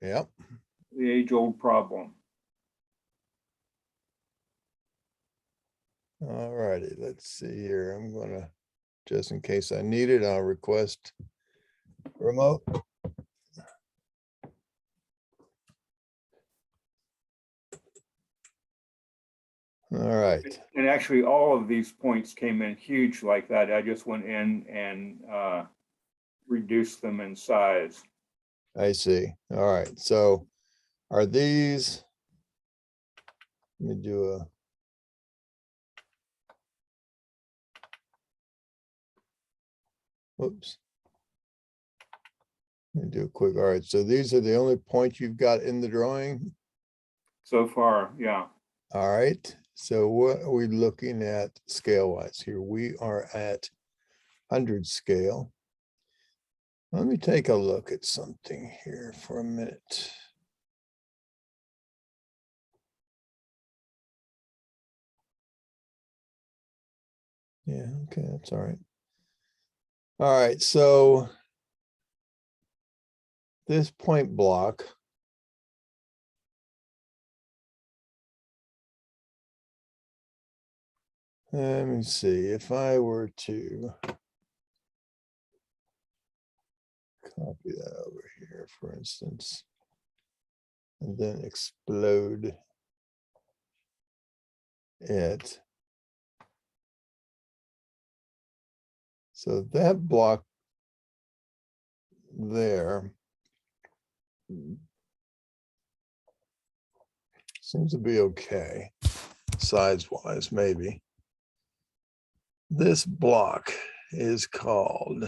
Yep. The age-old problem. All righty, let's see here. I'm gonna, just in case I need it, I'll request remote. All right. And actually, all of these points came in huge like that. I just went in and reduced them in size. I see. All right. So are these, let me do a, whoops. Let me do a quick, all right. So these are the only points you've got in the drawing? So far, yeah. All right. So what are we looking at scale wise here? We are at 100 scale. Let me take a look at something here for a minute. Yeah, okay, that's all right. All right, so this point block, let me see, if I were to copy that over here, for instance, and then explode it. So that block there seems to be okay, size-wise, maybe. This block is called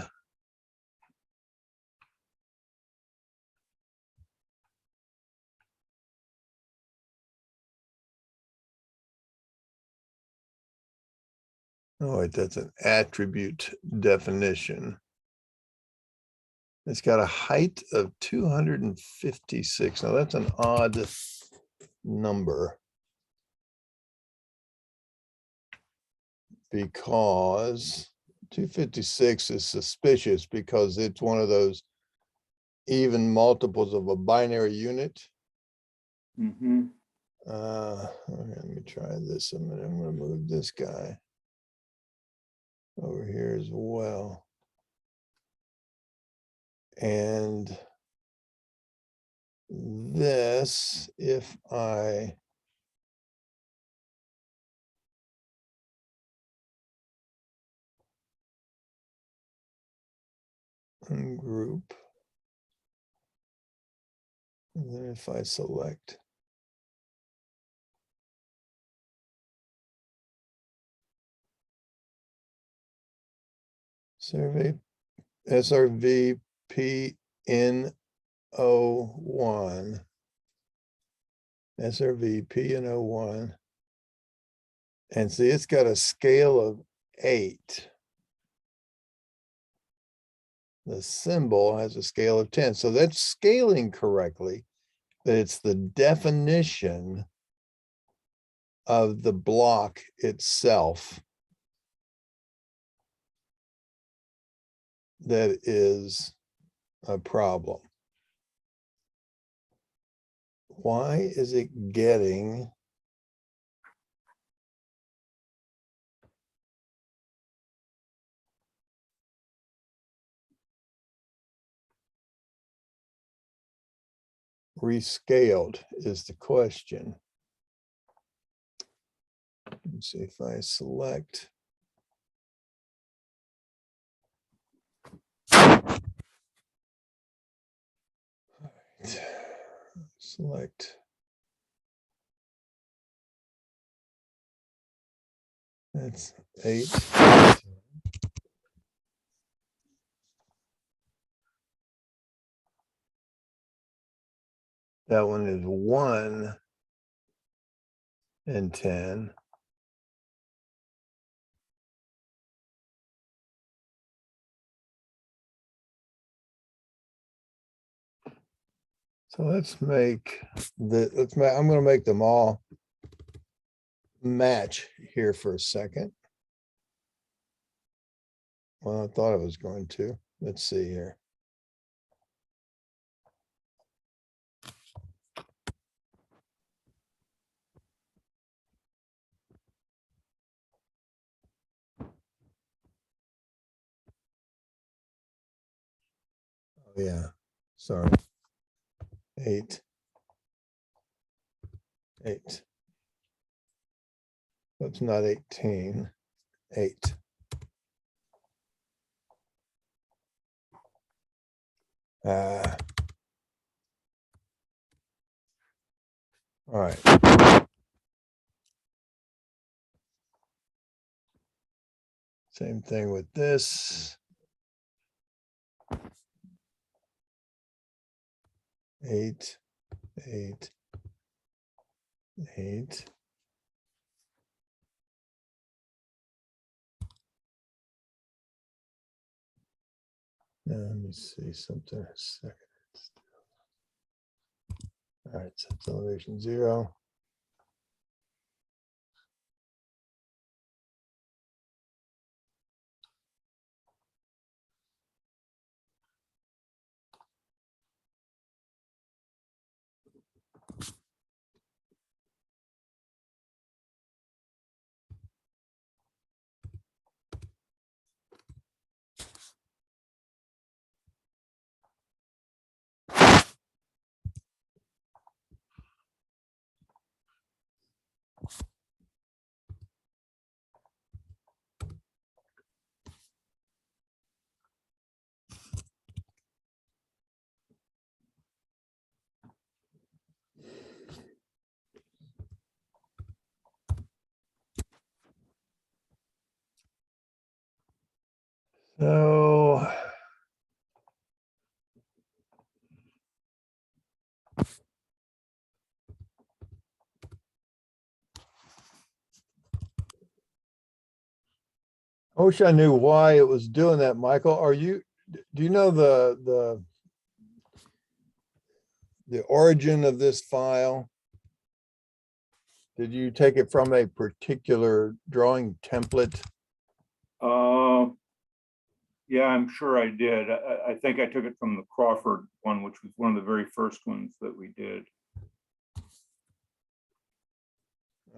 oh, wait, that's an attribute definition. It's got a height of 256. Now that's an odd number because 256 is suspicious because it's one of those even multiples of a binary unit. Mm-hmm. Okay, let me try this a minute. I'm going to move this guy over here as well. And this, if I ungroup, and then if I select survey SRV PN01, SRV PN01, and see, it's got a scale of 8. The symbol has a scale of 10. So that's scaling correctly, but it's the definition of the block itself that is a problem. Why is it getting rescaled is the question. Let's see if I select. All right. Select. That's 8. That one is 1 and 10. So let's make I'm going to make them all match here for a second. Well, I thought I was going to. Let's see here. yeah, sorry. 8. 8. That's not 18. 8. All right. Same thing with this. 8, 8, 8. Now, let me see something a second. All right, so it's elevation 0. So I wish I knew why it was doing that, Michael. Do you know the origin of this file? Did you take it from a particular drawing template? Yeah, I'm sure I did. I think I took it from the Crawford one, which was one of the very first ones that we did.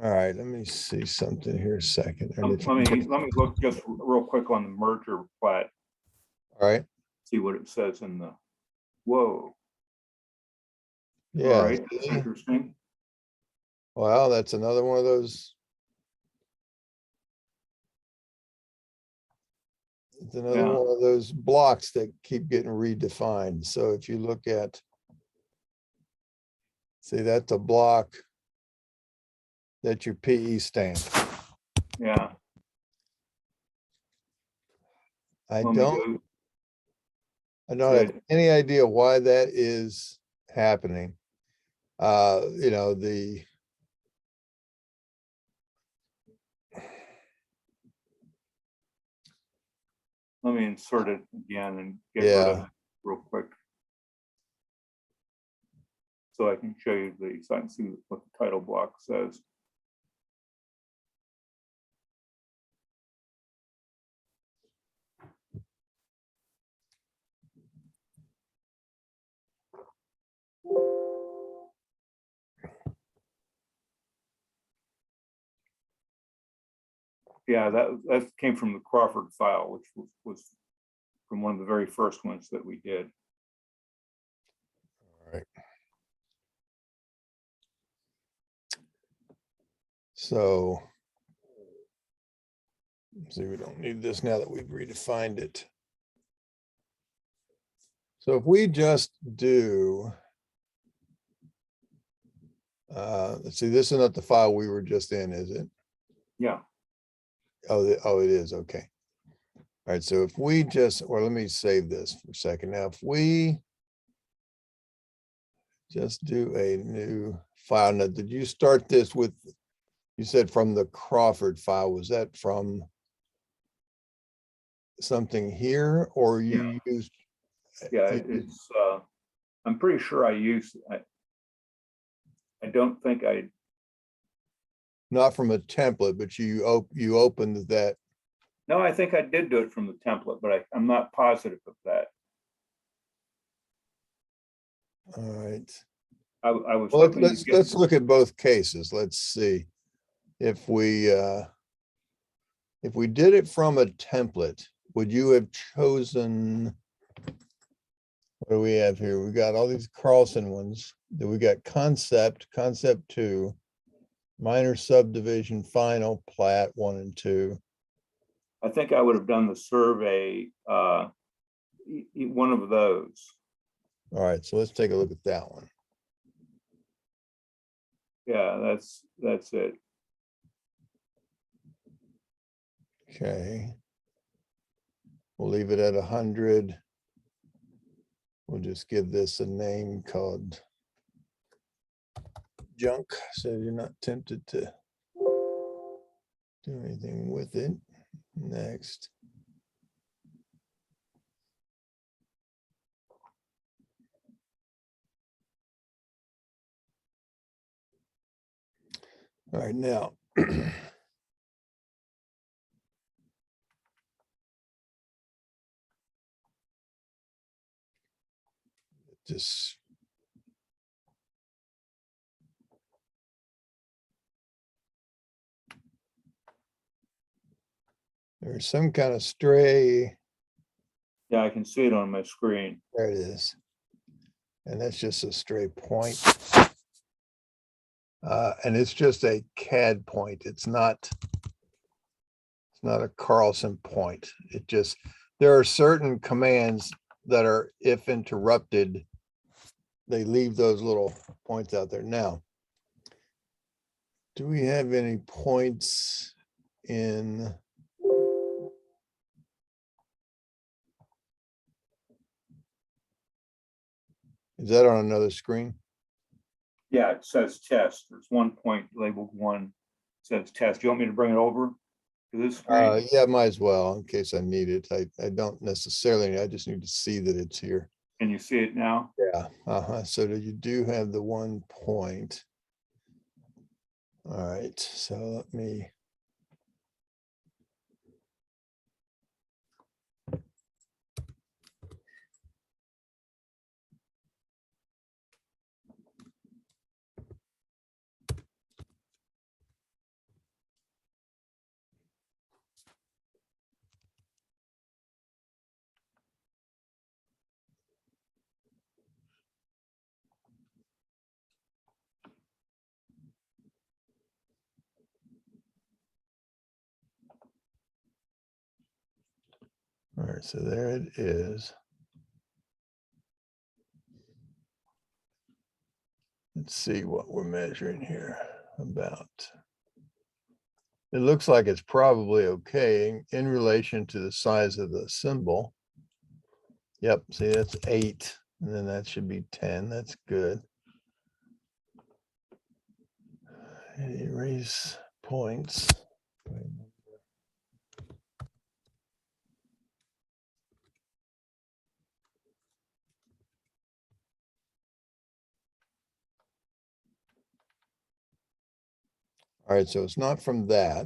All right, let me see something here a second. And if- Let me look just real quick on the merger plat, All right, see what it says in the, whoa. All yeah. right, that's see? interesting. Wow, that's another one of those. It's another Yeah. one of those blocks that keep getting redefined. So if you look at, see, that's a block that your PE stamp. Yeah. I Let me don't go. have any idea why that is happening. You know, Let me insert it again and get rid of yeah, it real quick. So I can show you so I can see what the title block says. Yeah, that came from the Crawford file, which was from one of the very first ones that we did. all right. So, see, we don't need this now that we've redefined it. So if we just do, let's see, this is not the file we were just in, is it? Yeah. Oh, it is, okay. All right, so if we just, or let me save this for a second. Now, if we just do a new file, now, did you start this with, you said from the Crawford file, was that from something here, or you used? Yeah, it's, I'm pretty sure I used, I don't think Not from a template, but you opened that. no, I think I did do it from the template, but I'm not positive of that. All right. I was Well, hoping to get, let's look at both cases. Let's see if we did it from a template, would you have chosen What do we have here? We got all these Carlson ones. Then we got concept, concept 2, minor subdivision, final, plat 1 and 2. I think I would have done the survey, one of those. All right, so let's take a look at that one. Yeah, that's it. Okay. We'll leave it at 100. We'll just give this a name called junk, so you're not tempted to do anything with it. Next. All right, now. Just there's some kind of stray. Yeah, I can see it on my screen. There it is. And that's just a stray point. And it's just a CAD point. It's not a Carlson point. It just, there are certain commands that are, if interrupted, they leave those little points out there. Now, do we have any points in? Is that on another screen? Yeah, it says test. There's one point labeled 1. It says test. You want me to bring it over to this screen? Yeah, might as well, in case I need it. I don't necessarily, I just need to see that it's here. Can you see it now? Yeah, so you do have the 1 point. All right, so let me. All right, so there it is. Let's see what we're measuring here about. It looks like it's probably okay in relation to the size of the symbol. Yep, see, that's 8, and then that should be 10. That's good. Erase points. All right, so it's not from that.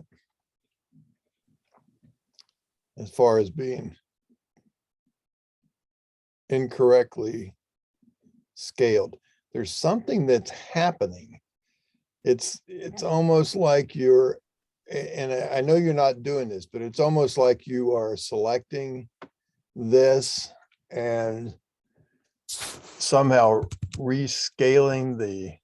As far as being incorrectly scaled, there's something that's happening. It's almost like you're, and I know you're not doing this, but it's almost like you are selecting this and somehow rescaling the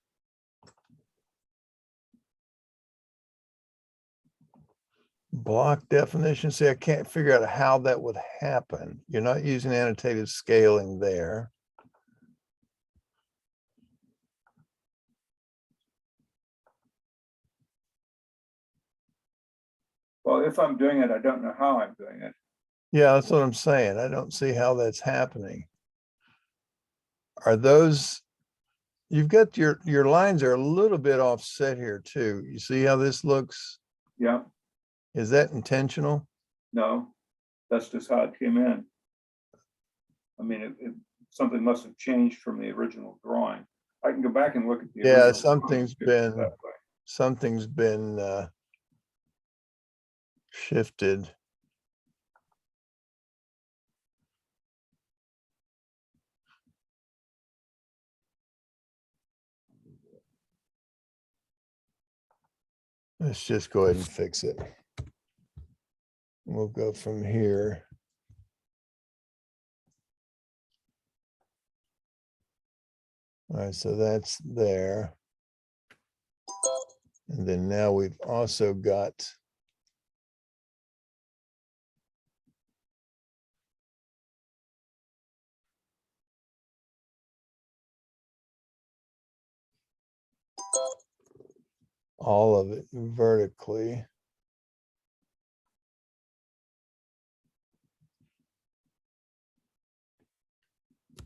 block definition. See, I can't figure out how that would happen. You're not using annotated scaling there. Well, if I'm doing it, I don't know how I'm doing it. Yeah, that's what I'm saying. I don't see how that's happening. Are those, you've got your lines are a little bit offset here too. You see how this looks? Yeah, Is that intentional? no, that's just how it came in. I mean, something must have changed from the original drawing. I can go back and look at the Yeah, original drawing something's been shifted. Let's just go ahead and fix it. We'll go from here. All right, so that's there. And then now we've also got all of it vertically.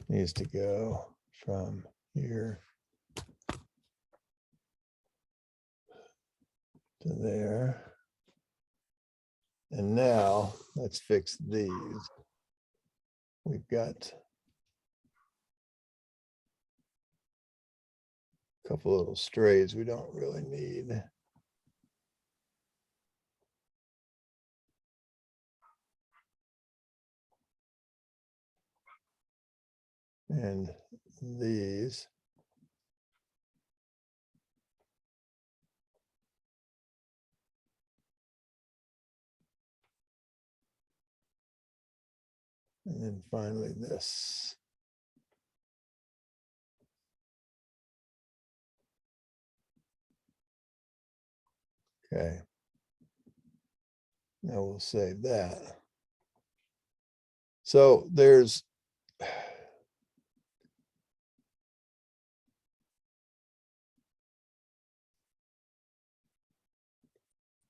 Needs to go from here to there. And now let's fix these. We've got a couple little strays we don't really need. And these. And then finally this. Okay. Now we'll save that. So there's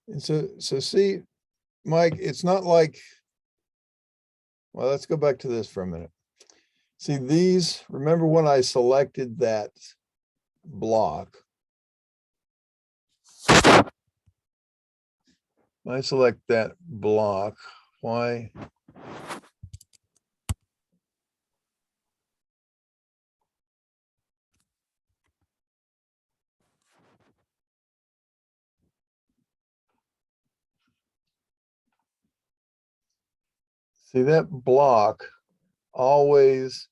and so see, Mike, it's not like, well, let's go back to this for a minute. See these, remember when I selected that block? I select that block, why? See that block always,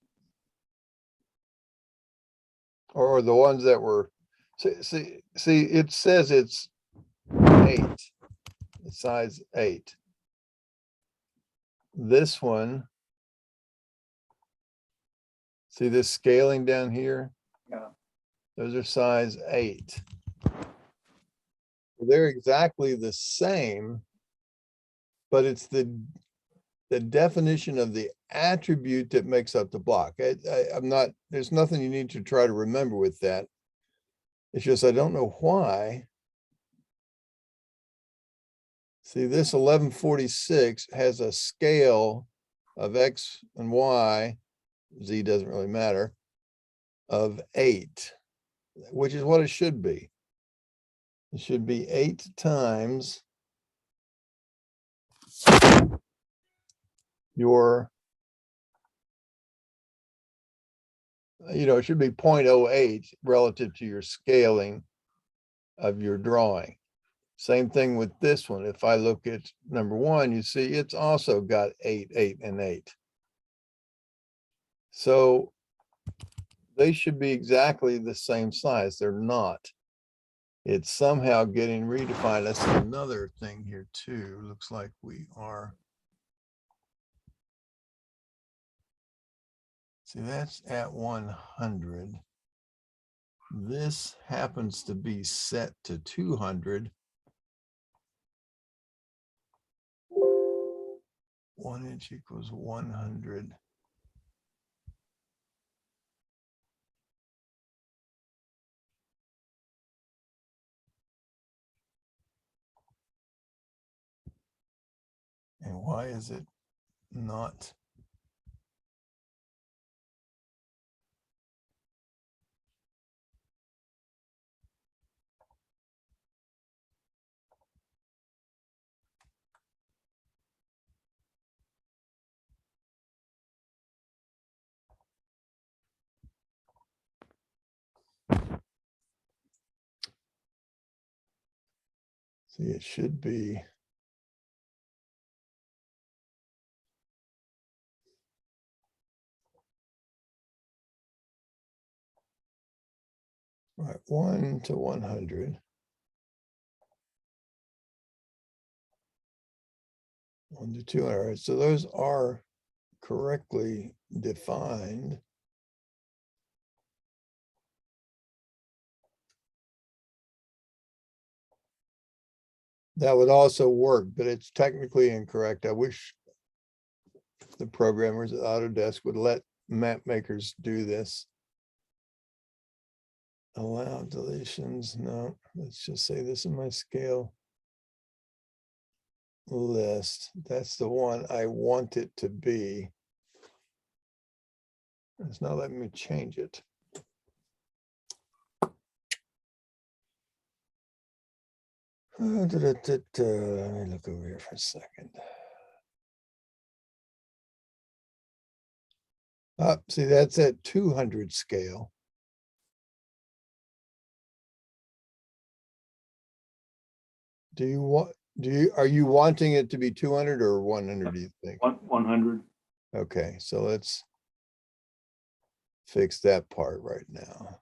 or the ones that were, see, it says it's 8, size 8. This one, see this scaling down here? Yeah. Those are size 8. They're exactly the same, but it's the definition of the attribute that makes up the block. I'm not, there's nothing you need to try to remember with that. It's just, I don't know why. See, this 1146 has a scale of X and Y, Z doesn't really matter, of 8, which is what it should be. It should be 8 times your, it should be 0.08 relative to your scaling of your drawing. Same thing with this one. If I look at number 1, you see it's also got 8, 8, and 8. So they should be exactly the same size. They're not. It's somehow getting redefined. That's another thing here too. Looks like we are. See, that's at 100. This happens to be set to 200. 1 inch equals 100. And why is it not? See, it should be. Right, 1 to 100. 1 to 200. Right, so those are correctly defined. That would also work, but it's technically incorrect. I wish the programmers at Autodesk would let map makers do this. Allow deletions. No, let's just say this is my scale list. That's the one I want it to be. It's not letting me change it. Let me look over here for a second. See, that's at 200 scale. Are you wanting it to be 200 or 100, do you think? 100. Okay, so let's fix that part right now.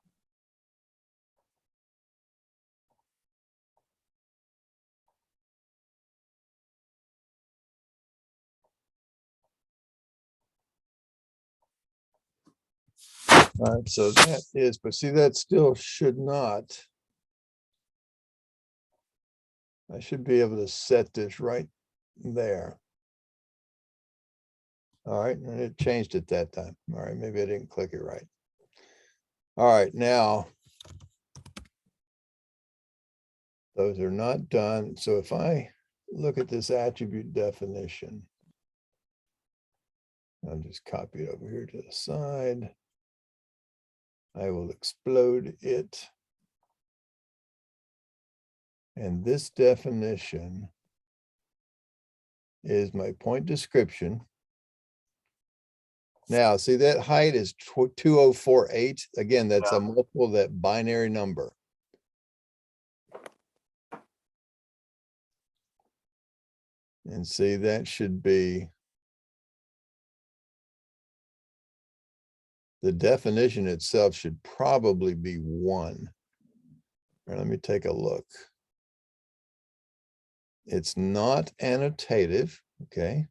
All right, so that is, but see, that still should not. I should be able to set this right there. All right, and it changed it that time. All right, maybe I didn't click it right. All right, now those are not done. So if I look at this attribute definition, I'll just copy it over here to the side. I will explode it. And this definition is my point description. Now, see that height is 2048. Again, that's a multiple of that binary number. And see, that should be the definition itself should probably be 1. All right, let me take a look. It's not annotative, okay?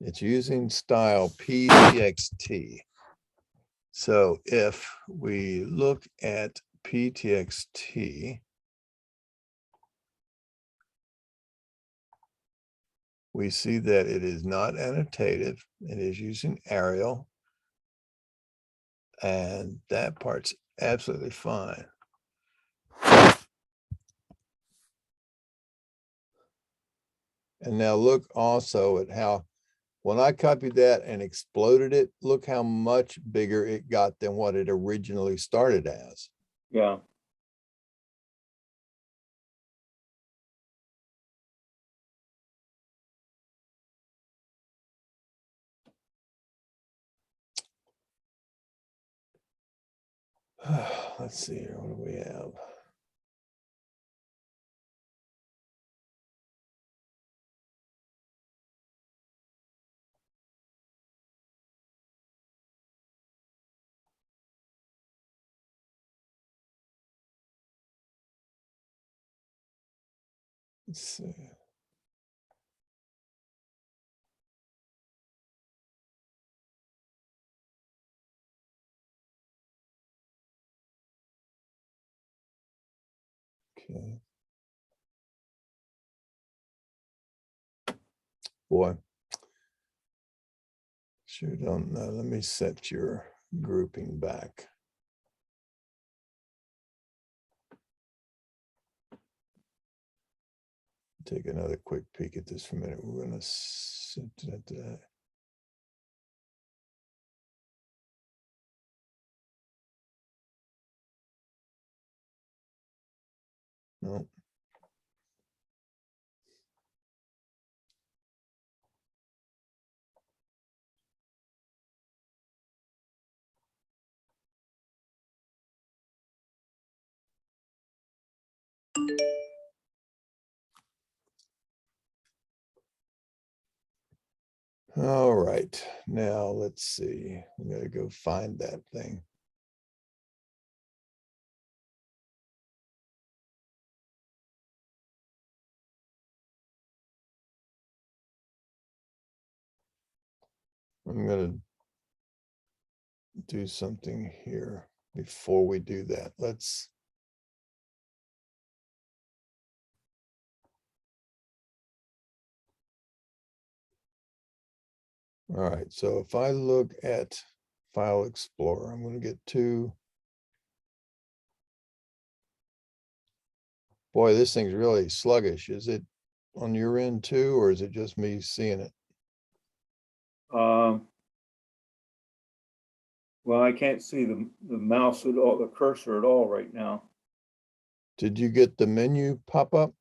It's using style PTXT. So if we look at PTXT, we see that it is not annotative. It is using Arial. And that part's absolutely fine. And now look also at how, when I copied that and exploded it, look how much bigger it got than what it originally started as. Yeah. Let's see here, what do we have? Let's see. Okay. Boy. Sure don't know. Let me set your grouping back. Take another quick peek at this for a minute. We're going to set that. No. All right, now let's see. I'm gonna go find that thing. I'm gonna do something here before we do that. Let's All right, so if I look at File Explorer, I'm going to get to. Boy, this thing's really sluggish. Is it on your end too, or is it just me seeing it? Well, I can't see the mouse at all, the cursor at all right now. Did you get the menu pop up?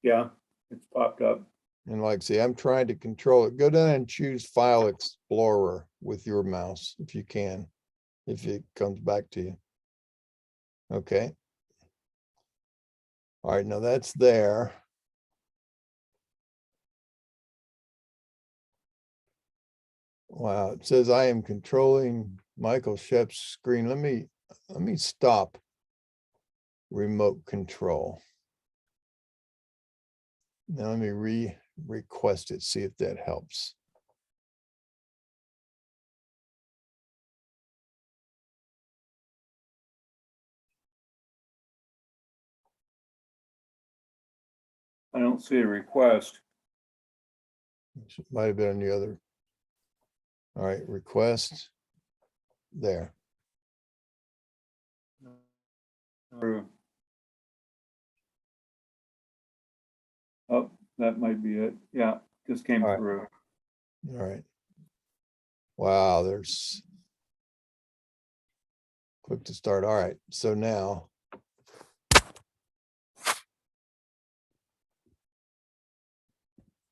Yeah, it's popped up. And like, see, I'm trying to control it. Go down and choose File Explorer with your mouse if you can, if it comes back to you. Okay. All right, now that's there. Wow, it says I am controlling Michael Shepp's screen. Let me stop remote control. Now let me request it, see if that helps. I don't see a request. Might have been on the other. All right, request. There. Oh, that might be it. Yeah, just came All right. through. All right. Wow, there's click to start. All right, so now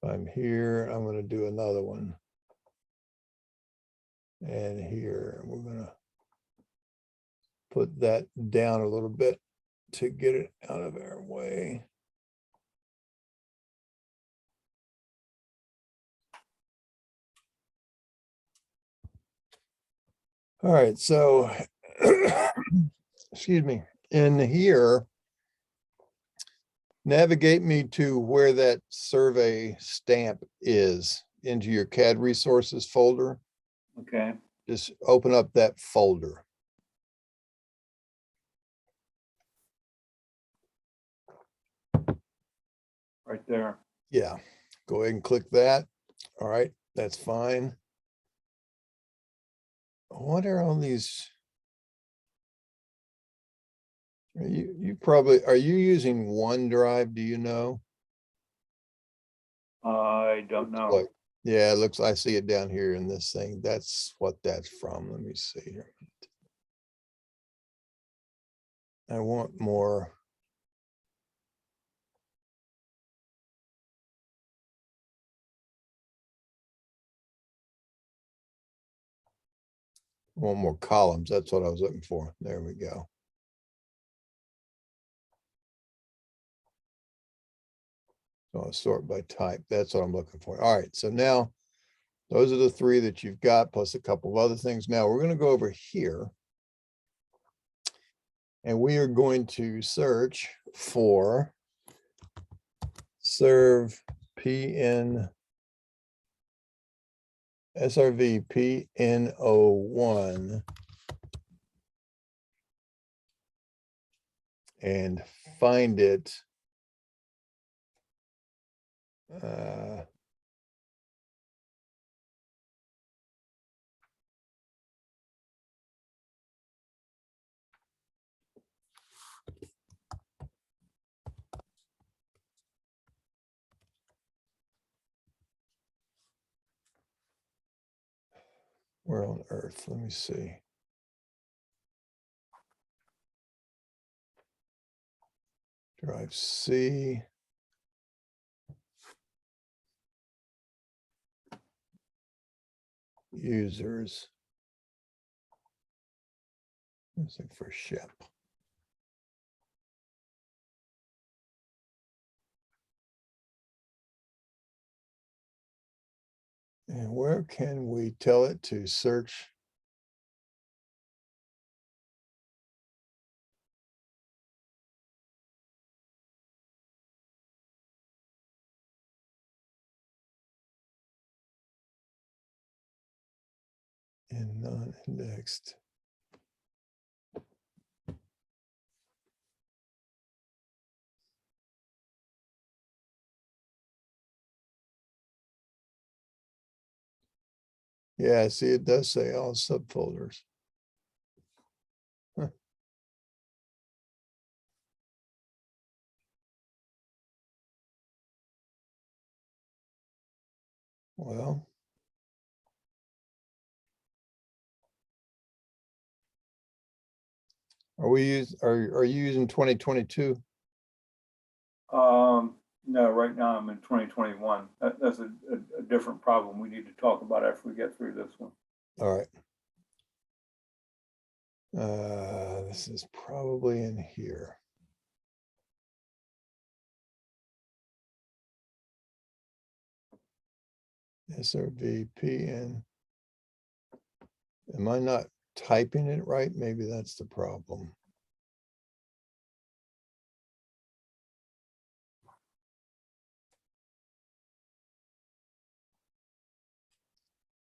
I'm here. I'm going to do another one. And here we're going to put that down a little bit to get it out of our way. All right, so excuse me, in here, navigate me to where that survey stamp is into your CAD resources folder. Okay, Just open up that folder. right there. Yeah, go ahead and click that. All right, that's fine. What are all these? You probably, are you using OneDrive? Do you know? I don't know. Like, yeah, it looks, I see it down here in this thing. That's what that's from. Let me see here. I want more. I want more columns. That's what I was looking for. There we go. So I'll sort by type. That's what I'm looking for. All right. So now those are the three that you've got, plus a couple of other things. Now we're going to go over here. And we are going to search for serve PN SRV PN01 and find it. Where on earth? Let me see. Drive C. Users. Let's look for SHEPP. And where can we tell it to search? In non-indexed. Yeah, see, it does say all subfolders. Huh. Well, are you using 2022? No, right now I'm in 2021. That's a different problem we need to talk about after we get through this one. All right. This is probably in here. SRVPN. Am I not typing it right? Maybe that's the problem.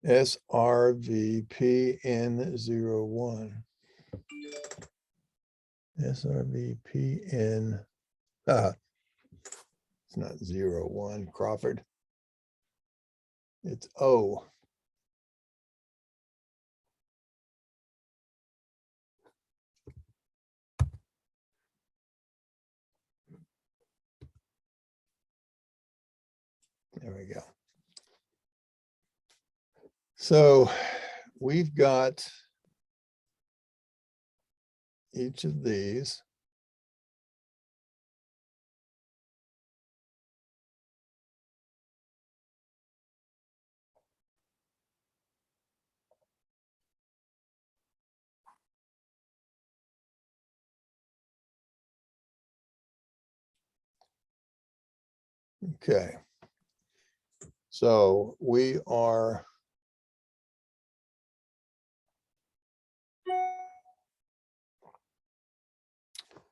SRVPN01. SRVPN. It's not 01, Crawford. It's O. There we go. So we've got each of these. Okay. So we are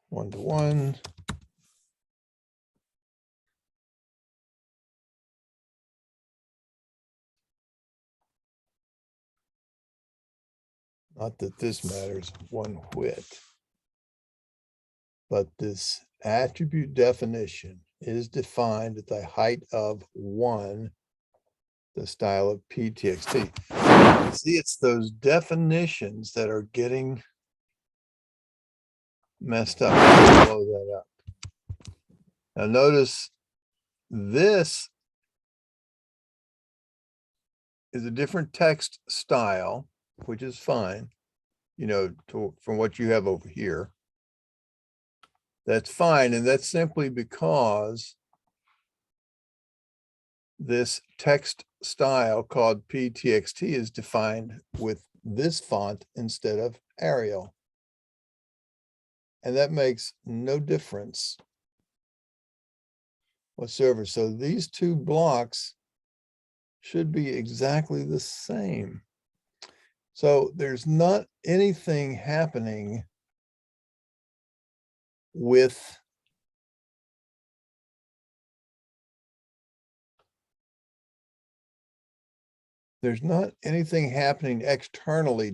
one-to-one. Not that this matters one whit, but this attribute definition is defined at the height of 1, the style of PTXT. See, it's those definitions that are getting messed up. Blow that up. Now notice this is a different text style, which is fine, you know, from what you have over here. That's fine, and that's simply because this text style called PTXT is defined with this font instead of Arial. And that makes no difference whatsoever. So these two blocks should be exactly the same. So there's not anything happening with externally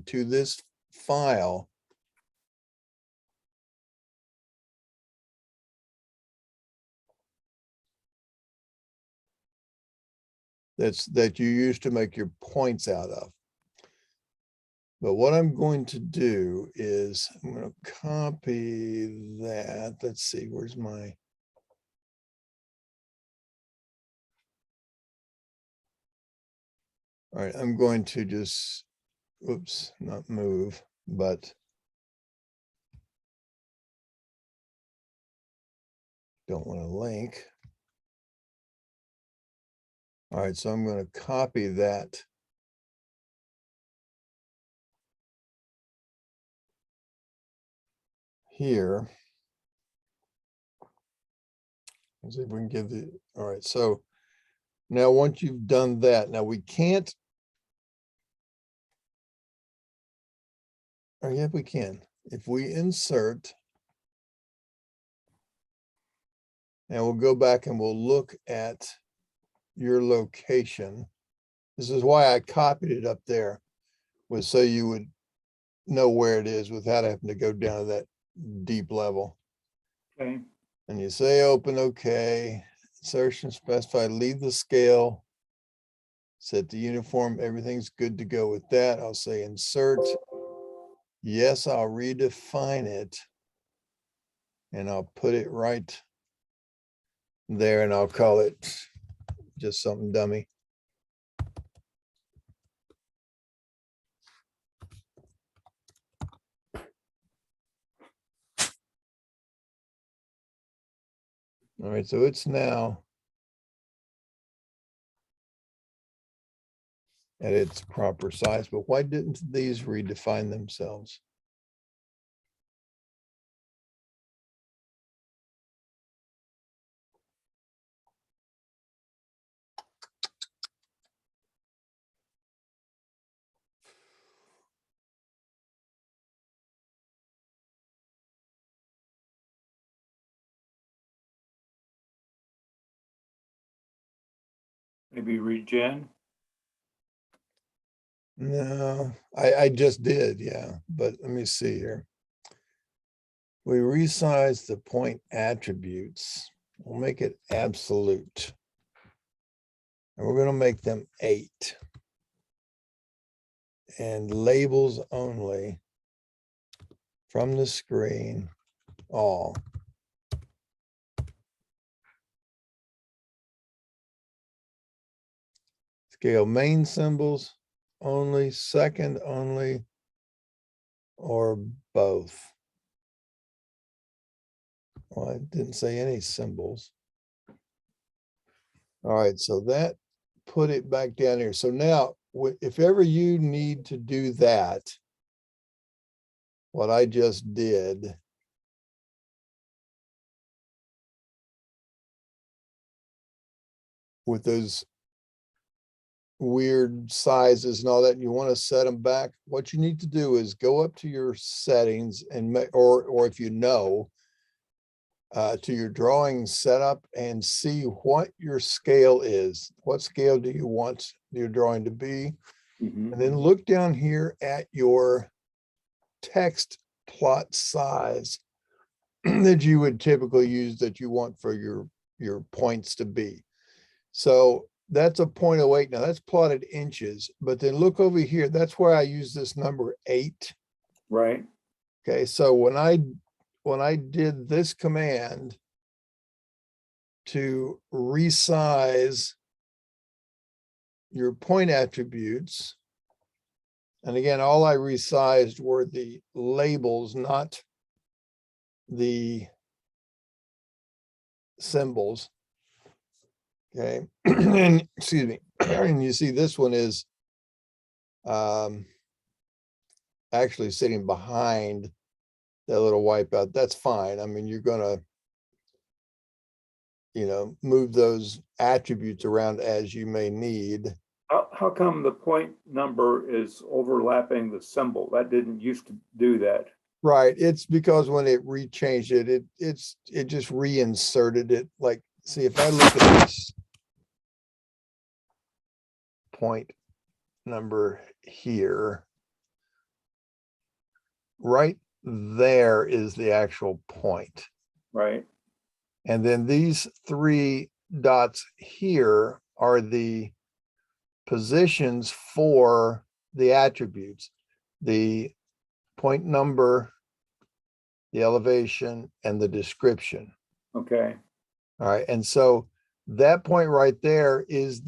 to this file that you use to make your points out of. But what I'm going to do is I'm going to copy that. Let's see, where's my, all right, I'm going to just, oops, not move, but don't want to link. All right, so I'm going to copy that here. Let's see if we can give the, all right, so now once you've done that, now we can't, or yeah, we can. If we insert, and we'll go back and we'll look at your location. This is why I copied it up there, was so you would know where it is without having to go down to that deep level. Okay. And you say open, okay, insertion specified, leave the scale Set the uniform, everything's good to go with that. I'll say insert. Yes, I'll redefine it. And I'll put it right there and I'll call it just something dummy. All right, so it's now at its proper size, but why didn't these redefine themselves? Maybe regen. No, I just did, yeah, but let me see here. We resize the point attributes. We'll make it absolute. And we're going to make them 8. And labels only from the screen, all. Scale main symbols only, second only, or both. Well, I didn't say any symbols. All right, so that put it back down here. So now, if ever you need to do that, what I just did, with those weird sizes and all that, and you want to set them back, what you need to do is go up to your settings and or if you know, to your drawing setup and see what your scale is. What scale do you want your drawing to be? Mhm. And then look down here at your text plot size that you would typically use, that you want for your points to be. So that's a 0.08. Now that's plotted inches, but then look over here. That's where I use this number 8. Right. Okay, so when I did this command to resize your point attributes, and again, all I resized were the labels, not the symbols. Okay, and excuse me, and you see this one is actually sitting behind that little wipeout. That's fine. I mean, you're gonna, move those attributes around as you may need. How come the point number is overlapping the symbol? That didn't used to do that. Right, it's because when it rechanged it, it just reinserted it. Like, see, if I look at this point number here, right there is the actual point. Right. And then these 3 dots here are the positions for the attributes, the point number, the elevation, and the description. Okay. All right, and so that point right there is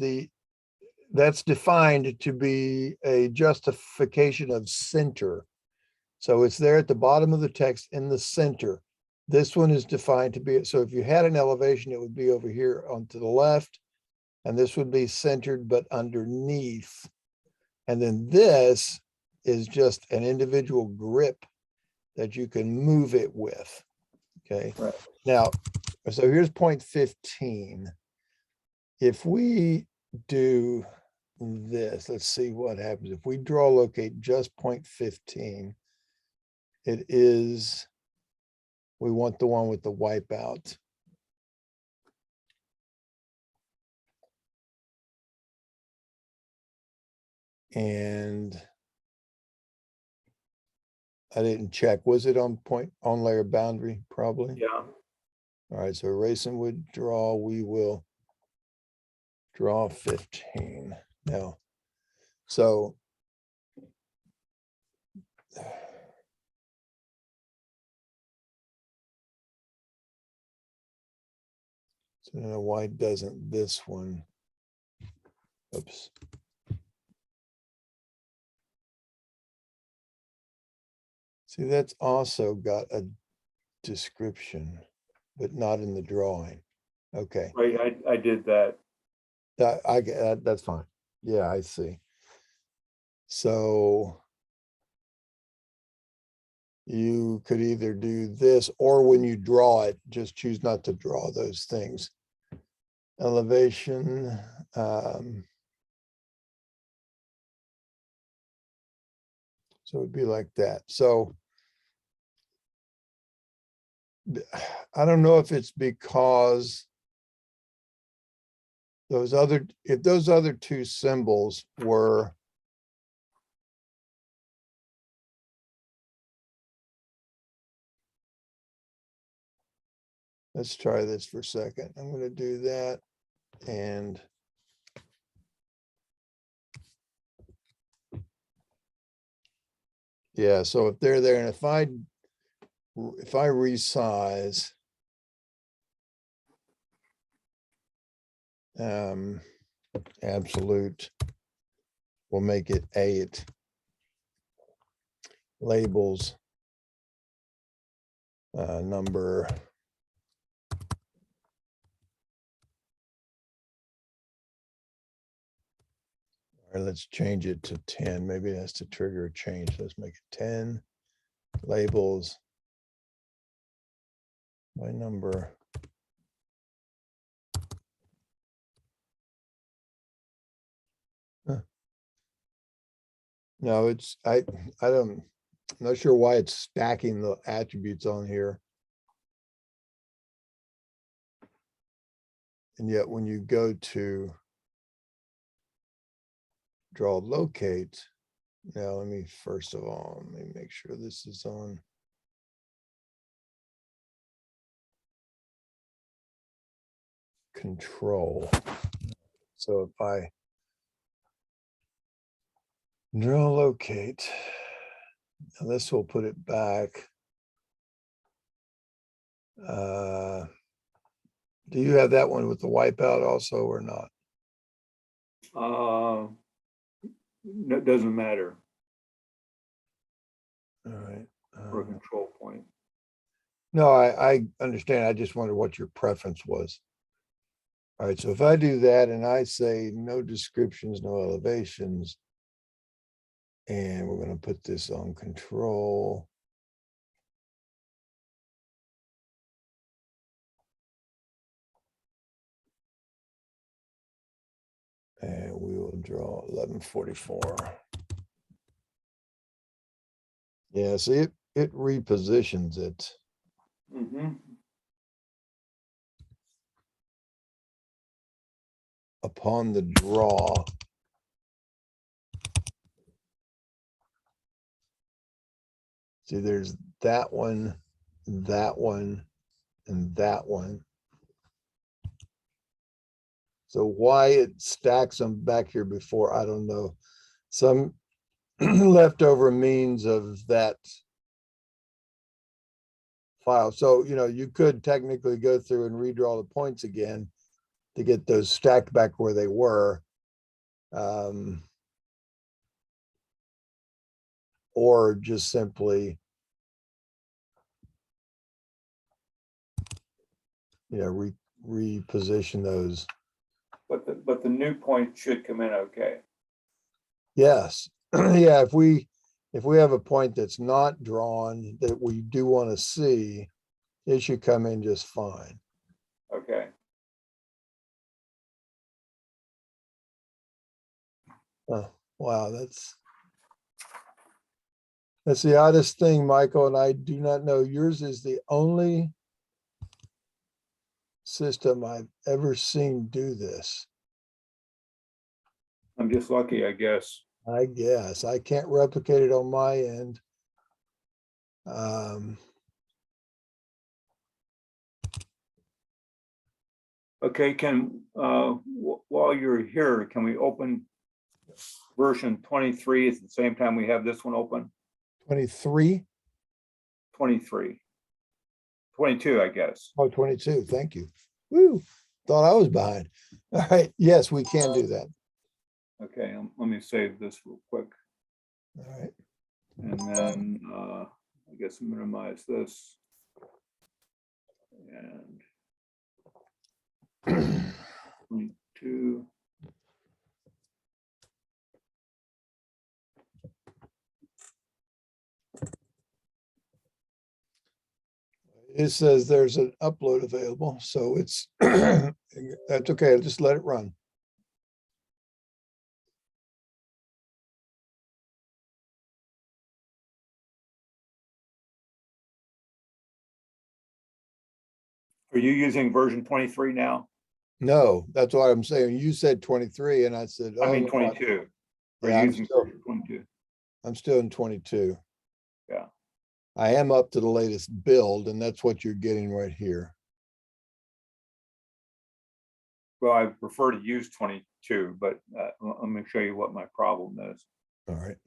that's defined to be a justification of center. So it's there at the bottom of the text in the center. This one is defined to be, so if you had an elevation, it would be over here on to the left, and this would be centered but underneath. And then this is just an individual grip that you can move it with. Okay. Right. Now, so here's point 15. If we do this, let's see what happens. If we draw locate just point 15, it is, we want the one with the wipeout. And I didn't check. Was it on point on layer boundary? Probably. Yeah. All right. So erasing would draw. We will draw 15. Now, so now why doesn't this one? Oops. See, that's also got a description, but not in the drawing. Okay, Right, I did that. that I get that, that's fine. Yeah, I see. So you could either do this, or when you draw it, just choose not to draw those things. Elevation. So it'd be like that. So I don't know if it's because if those other two symbols were let's try this for a second. I'm going to do that. And yeah, so if they're there, and if I resize, absolute, we'll make it 8 labels, number. Or let's change it to 10. Maybe it has to trigger a change. Let's make it 10 labels. My number. Huh. No, it's I'm not sure why it's stacking the attributes on here. And yet when you go to draw locate, now let me first of all, let me make sure this is on. Control. So if I draw locate, and this will put it back. Do you have that one with the wipeout also or not? It doesn't matter All right. for a control point. No, I understand. I just wondered what your preference was. All right, so if I do that and I say no descriptions, no elevations, and we're going to put this on control. And we will draw 1144. Yeah, see, it repositions it. Upon the draw. See, there's that one, and that one. So why it stacks them back here before, I don't know. Some leftover means of that file. So, you could technically go through and redraw the points again to get those stacked back where they were. Or just simply, reposition those. But the new point should come in okay. Yes. Yeah, if we have a point that's not drawn that we do want to see, it should come in just fine. Okay. Oh, wow, that's the oddest thing, Michael, and I do not know. Yours is the only system I've ever seen do this. I'm just lucky, I guess. I guess I can't replicate it on my end. Okay, while you're here, can we open version 23 at the same time we have this one open. 23? 23. 22, I guess. Oh, 22. Thank you. Woo, thought I was behind. All right. Yes, we can do that. Okay, let me save this real quick. All right. And then I guess minimize this. And 22. It says there's an upload available, so it's, that's okay. I'll just let it run. Are you using version 23 now? No, that's what I'm saying. You said 23 and I said, I oh, mean no, 22. Are yeah, you using version 22? I'm still in 22. Yeah. I am up to the latest build, and that's what you're getting right here. Well, I prefer to use 22, but let me show you what my problem is. All right.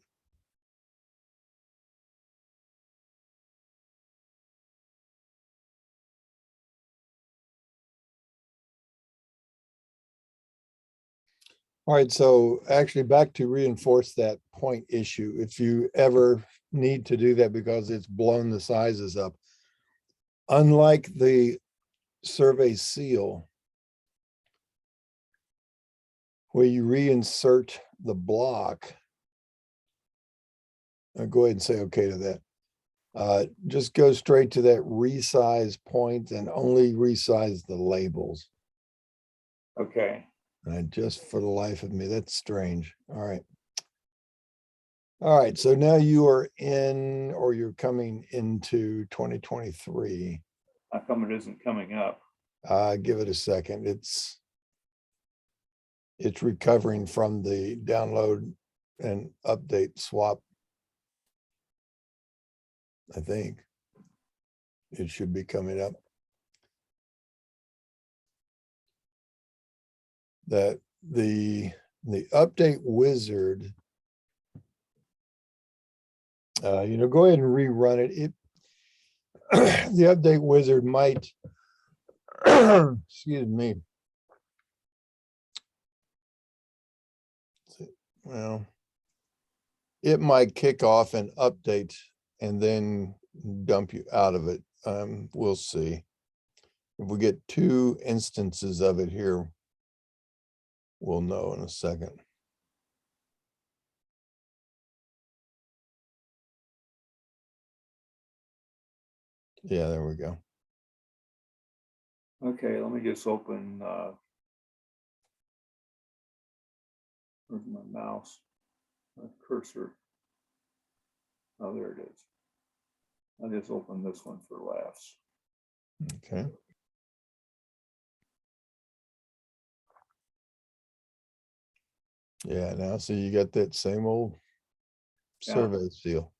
All right, so actually back to reinforce that point issue, if you ever need to do that because it's blown the sizes up, unlike the survey seal, where you reinsert the block, I'll go ahead and say okay to that. Just go straight to that resize point and only resize the labels. Okay. And just for the life of me, that's strange. All right. All right, so now you are in, or you're coming into 2023. How come it isn't coming up? Give it a second. It's recovering from the download and update swap. I think it should be coming up. That the update wizard, go ahead and rerun it. The update wizard might, excuse me. Well, it might kick off an update and then dump you out of it. We'll see. If we get 2 instances of it here, we'll know in a second. Yeah, there we go. Okay, let me just open, where's my mouse? My cursor. Oh, there it is. I'll just open this one for laughs. Okay. Yeah, now so you got that same old survey seal.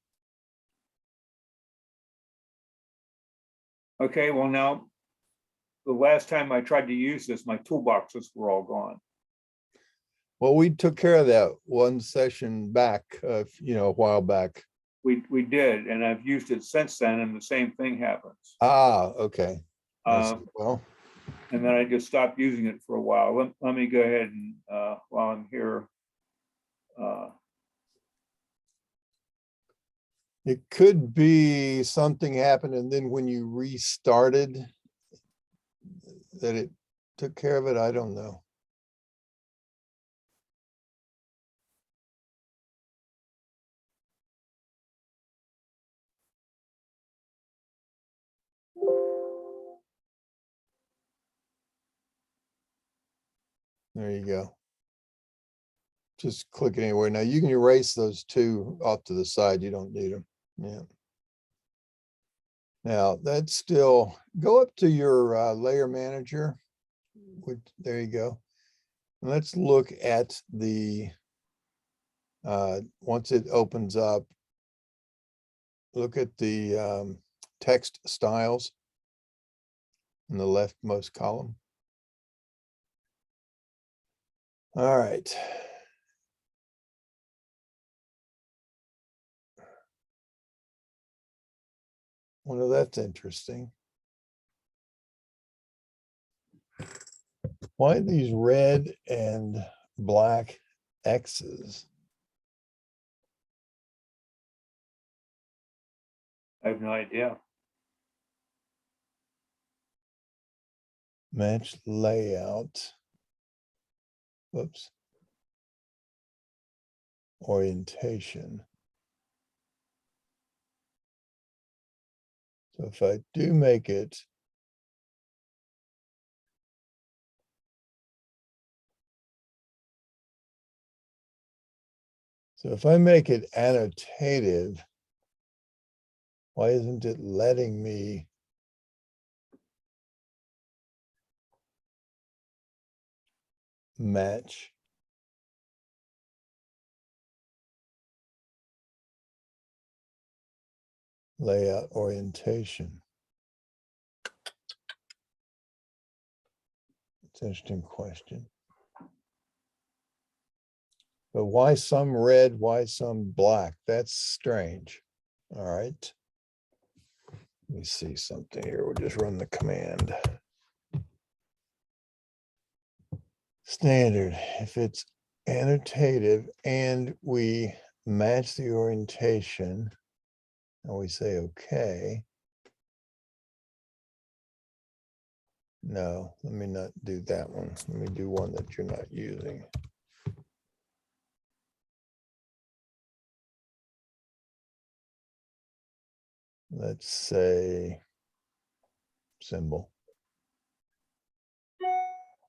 Okay, well now, the last time I tried to use this, my toolboxes were all gone. Well, we took care of that one session back, a while back. We did, and I've used it since then, and the same thing happens. Okay. Well, and then I just stopped using it for a while. Let me go ahead and while I'm here. It could be something happened, and then when you restarted, that it took care of it. I don't know. There you go. Just click it anywhere. Now you can erase those 2 off to the side. You don't need them. Yeah. Now that's still, go up to your layer manager. There you go. And let's look at the, once it opens up, look at the text styles in the leftmost column. All right. Well, that's interesting. Why these red and black X's? I have no idea. Match layout. Whoops. Orientation. So if I do make it annotative, why isn't it letting me match layout orientation? It's an interesting question. But why some red, why some black? That's strange. All right. Let me see something here. We'll just run the command. Standard, if it's annotative and we match the orientation and we say okay. No, let me not do that one. Let me do one that you're not using. Let's say symbol.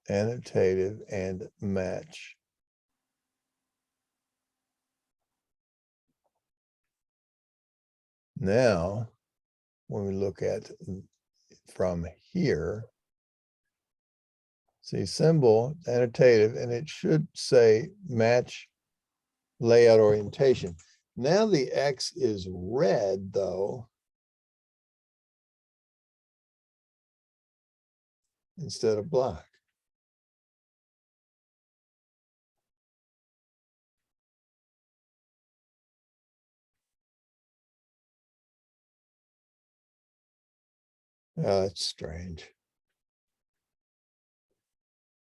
Annotative and match. Now, when we look at from here, see symbol, annotative, and it should say match layout orientation. Now the X is red though, instead of black. That's strange.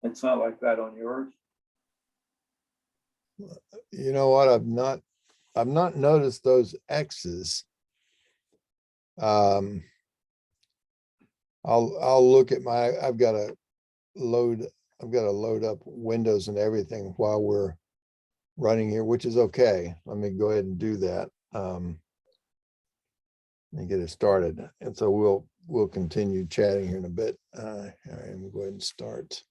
It's not like that on yours. You know what? I've not noticed those X's. I'll look at my, I've got to load up Windows and everything while we're running here, which is okay. Let me go ahead and do that. Let me get it started. And so we'll continue chatting here in a bit. All right, we'll go ahead and start.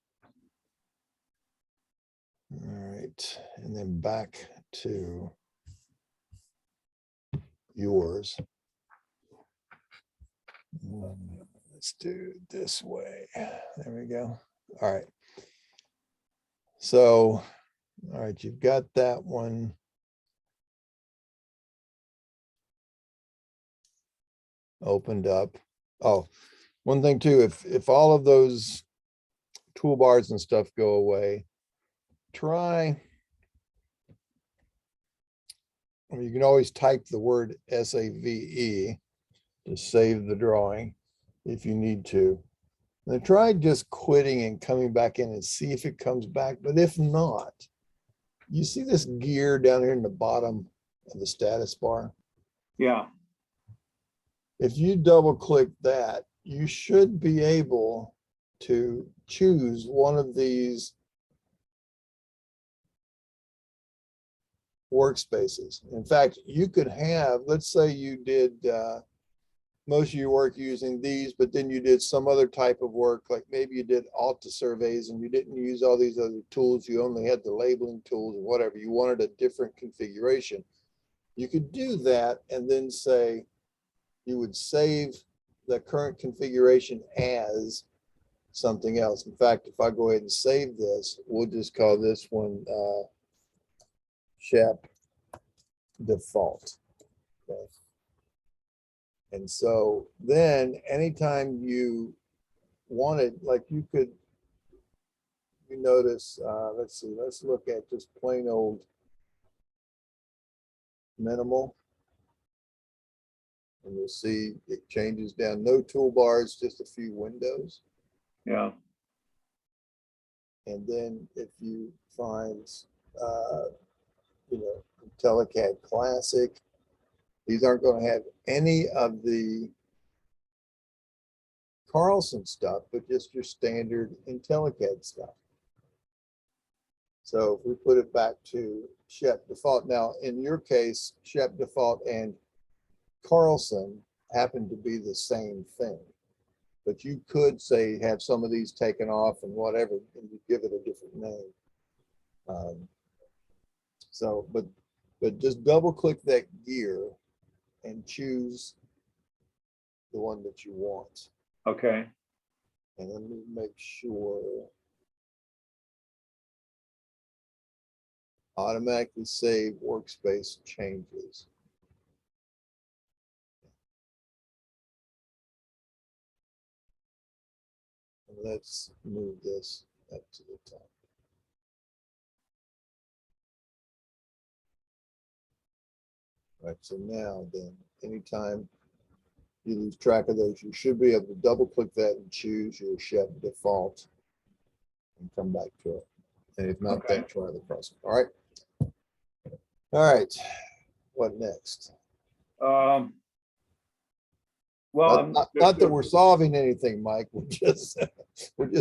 All right, and then back to yours. Let's do it this way. There we go. All right. So, all right, you've got that one. Opened up. Oh, one thing too, if all of those toolbars and stuff go away, try, I mean, you can always type the word SAVE to save the drawing if you need to. Then try just quitting and coming back in and see if it comes back. But if not, you see this gear down here in the bottom of the status bar? Yeah. If you double click that, you should be able to choose one of these workspaces. In fact, you could have, let's say you did most of your work using these, but then you did some other type of work, like maybe you did Alta surveys and you didn't use all these other tools. You only had the labeling tools or whatever. You wanted a different configuration. You could do that and then say you would save the current configuration as something else. In fact, if I go ahead and save this, we'll just call this one SHEPP default. Okay. And so then anytime you wanted, like you could, you notice, let's see, let's look at just plain old minimal. And you'll see it changes down, no toolbars, just a few windows. Yeah. And then if you find, you know, IntelliCAD Classic, these aren't going to have any of the Carlson stuff, but just your standard IntelliCAD stuff. So if we put it back to SHEPP default, now in your case, SHEPP default and Carlson happen to be the same thing. But you could say have some of these taken off and whatever, and you give it a different name. But just double click that gear and choose the one that you want. Okay. And let me make sure. Automatically save workspace changes. And let's move this up to the top. Right, so now then, anytime you lose track of those, you should be able to double click that and choose your SHEPP default and come back to it. And if not, Okay. then try the process. All right. All right. What next? Well, Not that we're solving anything, Mike. We're just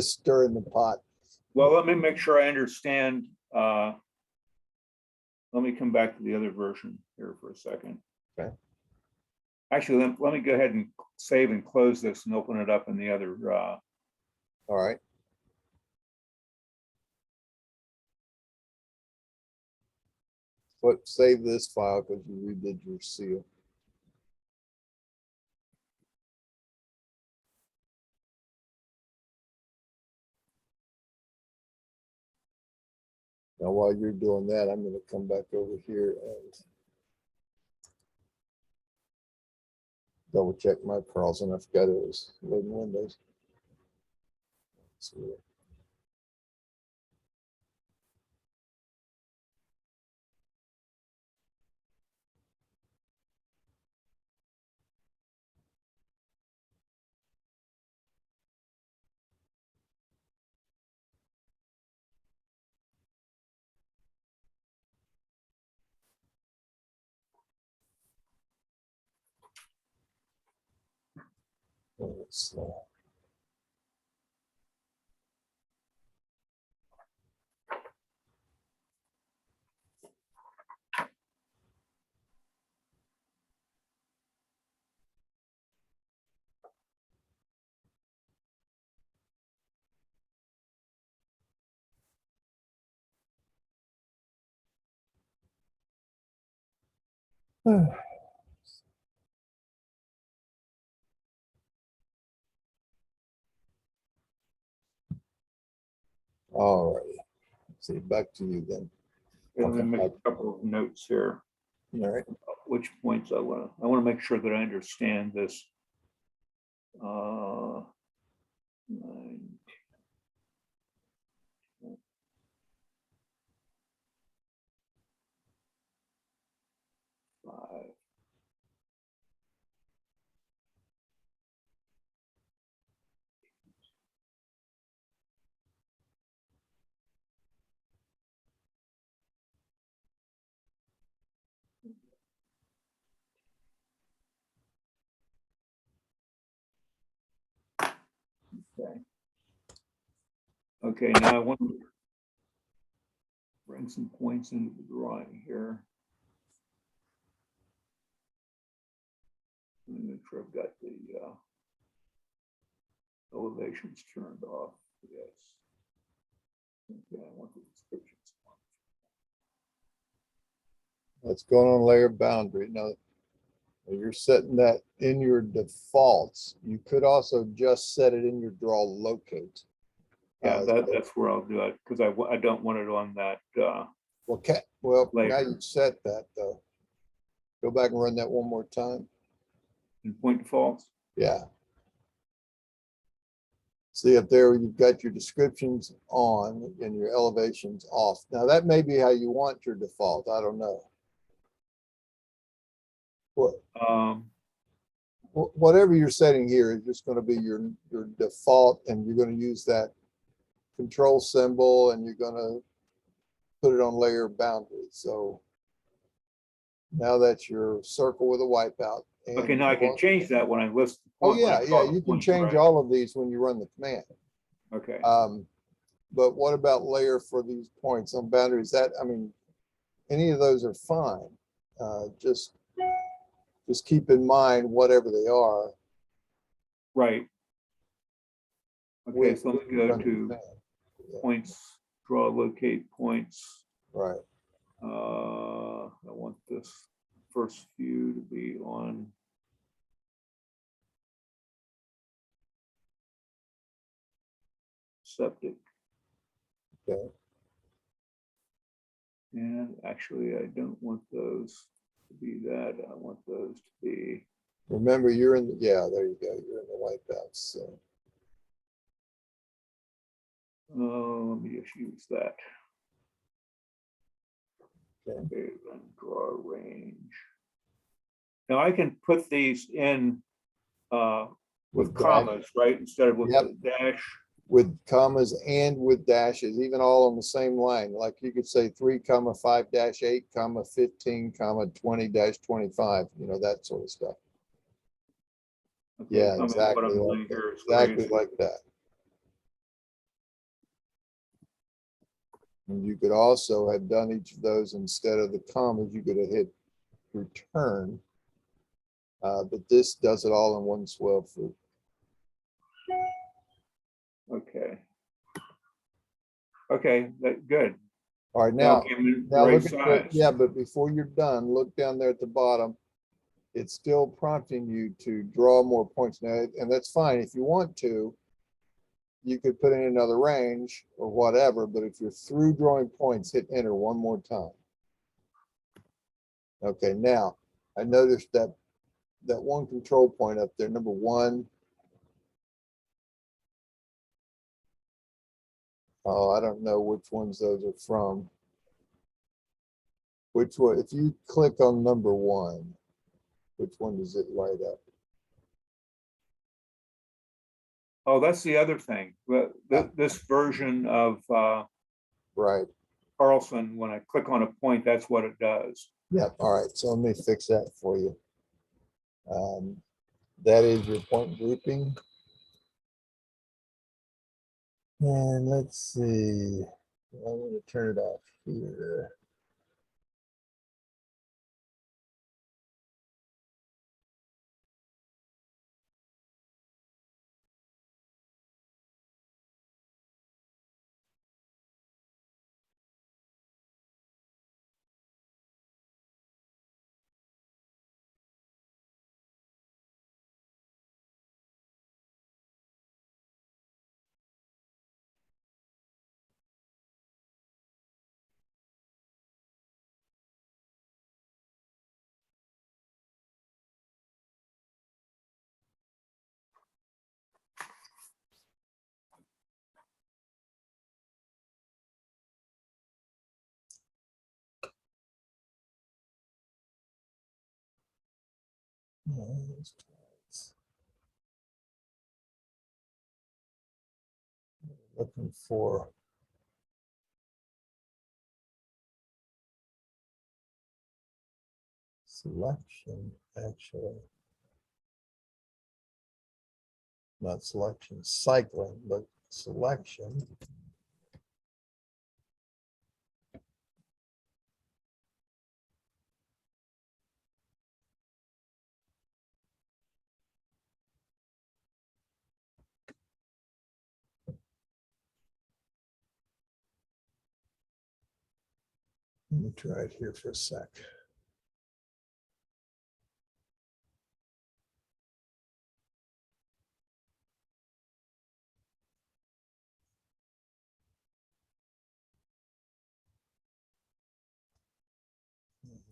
stirring the pot. well, let me make sure I understand. Let me come back to the other version here for a second. Okay. Actually, let me go ahead and save and close this and open it up in the other. All right. But save this file because you redid your seal. Now, while you're doing that, I'm going to come back over here and double check my Carlson. I forgot it was loading Windows. So, let's, all right. See, back to you then. And then make a couple of notes here. All right. Which points I want to make sure that I understand this. 9, 5. Okay. Okay, now I want to bring some points into the drawing here. Let me make sure I've got the elevations turned off. Yes. Okay, I want the descriptions. Let's go on layer boundary. Now, you're setting that in your defaults. You could also just set it in your draw locate. Yeah, that's where I'll do it because I don't want it on that. Well, layer. now you've set that though. Go back and run that one more time. In point defaults. Yeah. See up there, you've got your descriptions on and your elevations off. Now that may be how you want your default. I don't know. What? whatever you're setting here is just going to be your default, and you're going to use that control symbol, and you're going to put it on layer boundary. So now that's your circle with a wipeout. And Okay, now I can change that when I list. the Oh point- when I yeah, call yeah, the you can point, change right? all of these when you run the command. Okay, But what about layer for these points on boundaries? That, I mean, any of those are fine. Just keep in mind whatever they are. right. Okay, when so let me you go run the to command. Yeah, points, draw, locate points. right. I want this first few to be on. Septic. Okay. And actually, I don't want those to be that. I want those to be. Remember, you're in the, yeah, there you go. You're in the wipeouts. So Let me just use that. okay. Okay, then draw a range. Now I can put these in with dash- commas, right? Instead of with Yep. the dash. with commas and with dashes, even all on the same line. Like you could say 3,5-8, 15, 20-25, you know, that sort of stuff. Okay, Yeah, tell me what exactly I'm like doing that. here is Exactly crazy. like that. And you could also have done each of those instead of the commas, you could have hit return. But this does it all in one swell swoop. Okay. Okay, that good. All right, Now now, give me the now right look at the, size. yeah, but before you're done, look down there at the bottom. It's still prompting you to draw more points now, and that's fine. If you want to, you could put in another range or whatever, but if you're through drawing points, hit enter one more time. Okay, now I noticed that one control point up there, number 1. Oh, I don't know which ones those are from. Which one? If you click on number 1, which one does it light up? Oh, that's the other thing. Well, this version of Right. Carlson, when I click on a point, that's what it does. Yeah. All right. So let me fix that for you. That is your point grouping. And let's see. I'm going to turn it off here. Looking for selection, actually. Not selection, cycling, but selection. Let me try it here for a sec.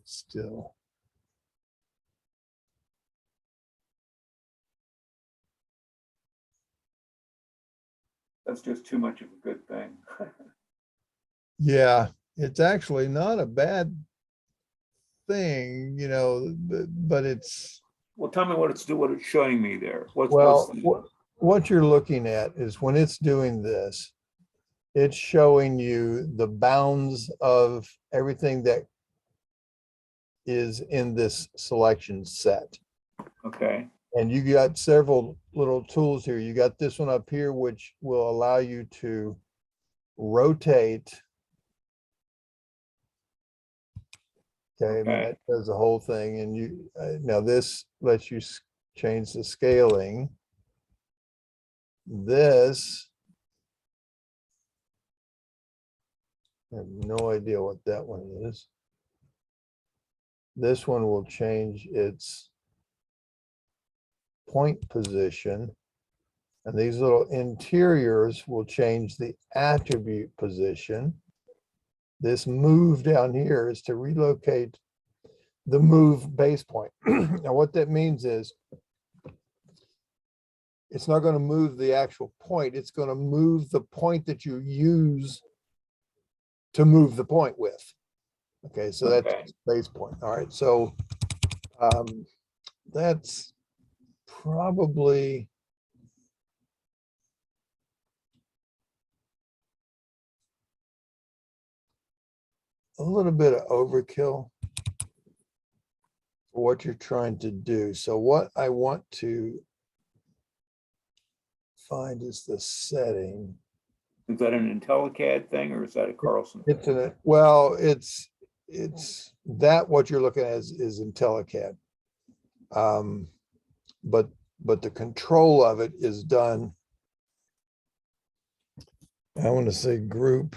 Still. That's just too much of a good thing. Yeah, it's actually not a bad thing, you know, but it's Well, tell me what it's showing me there. Well, what you're looking at is when it's doing this, it's showing you the bounds of everything that is in this selection set. Okay. And you got several little tools here. You got this one up here, which will allow you to rotate. Okay, I mean, Okay. that does the whole thing. And you, now this lets you change the scaling. This, I have no idea what that one is. This one will change its point position. And these little interiors will change the attribute position. This move down here is to relocate the move base point. Now what that means is it's not going to move the actual point. It's going to move the point that you use to move the point with. Okay, so that's Okay. base point. All right, so that's probably a little bit of overkill for what you're trying to do. So what I want to find is the setting. Is that an IntelliCAD thing or is that a Carlson? It's an, well, it's that what you're looking at is IntelliCAD. But the control of it is done. I want to say group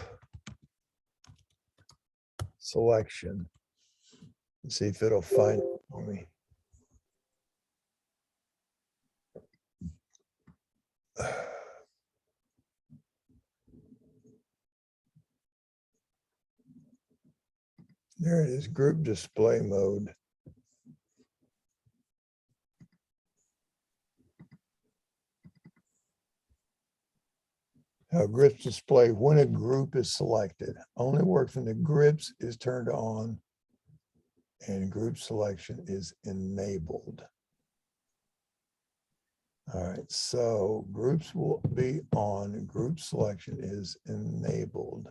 selection. Let's see if it'll find it for me. There it is, group display mode. How grips display when a group is selected. Only works when the grips is turned on and group selection is enabled. All right, so groups will be on, group selection is enabled.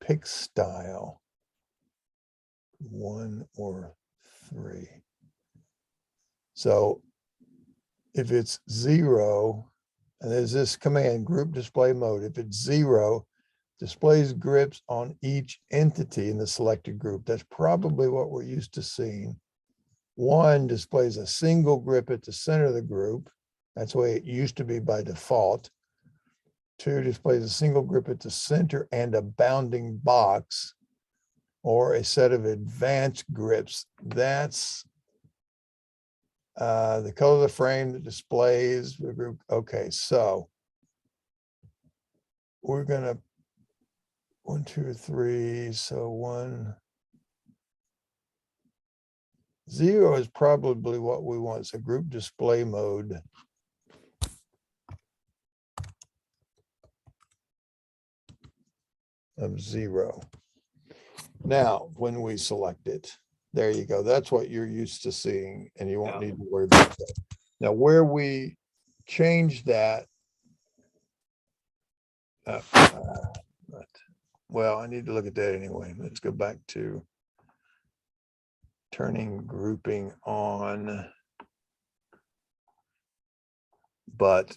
Pick style, 1 or 3. So if it's 0, and there's this command, group display mode, if it's 0, displays grips on each entity in the selected group. That's probably what we're used to seeing. 1 displays a single grip at the center of the group. That's the way it used to be by default. 2 displays a single grip at the center and a bounding box or a set of advanced grips. That's the color of the frame that displays the group. Okay, so we're gonna 1, 2, 3. So 1, 0 is probably what we want. So group display mode. Of 0. Now, when we select it, there you go. That's what you're used to seeing, and you won't need to worry about that. Now, where we change that, well, I need to look at that anyway. Let's go back to turning grouping on. But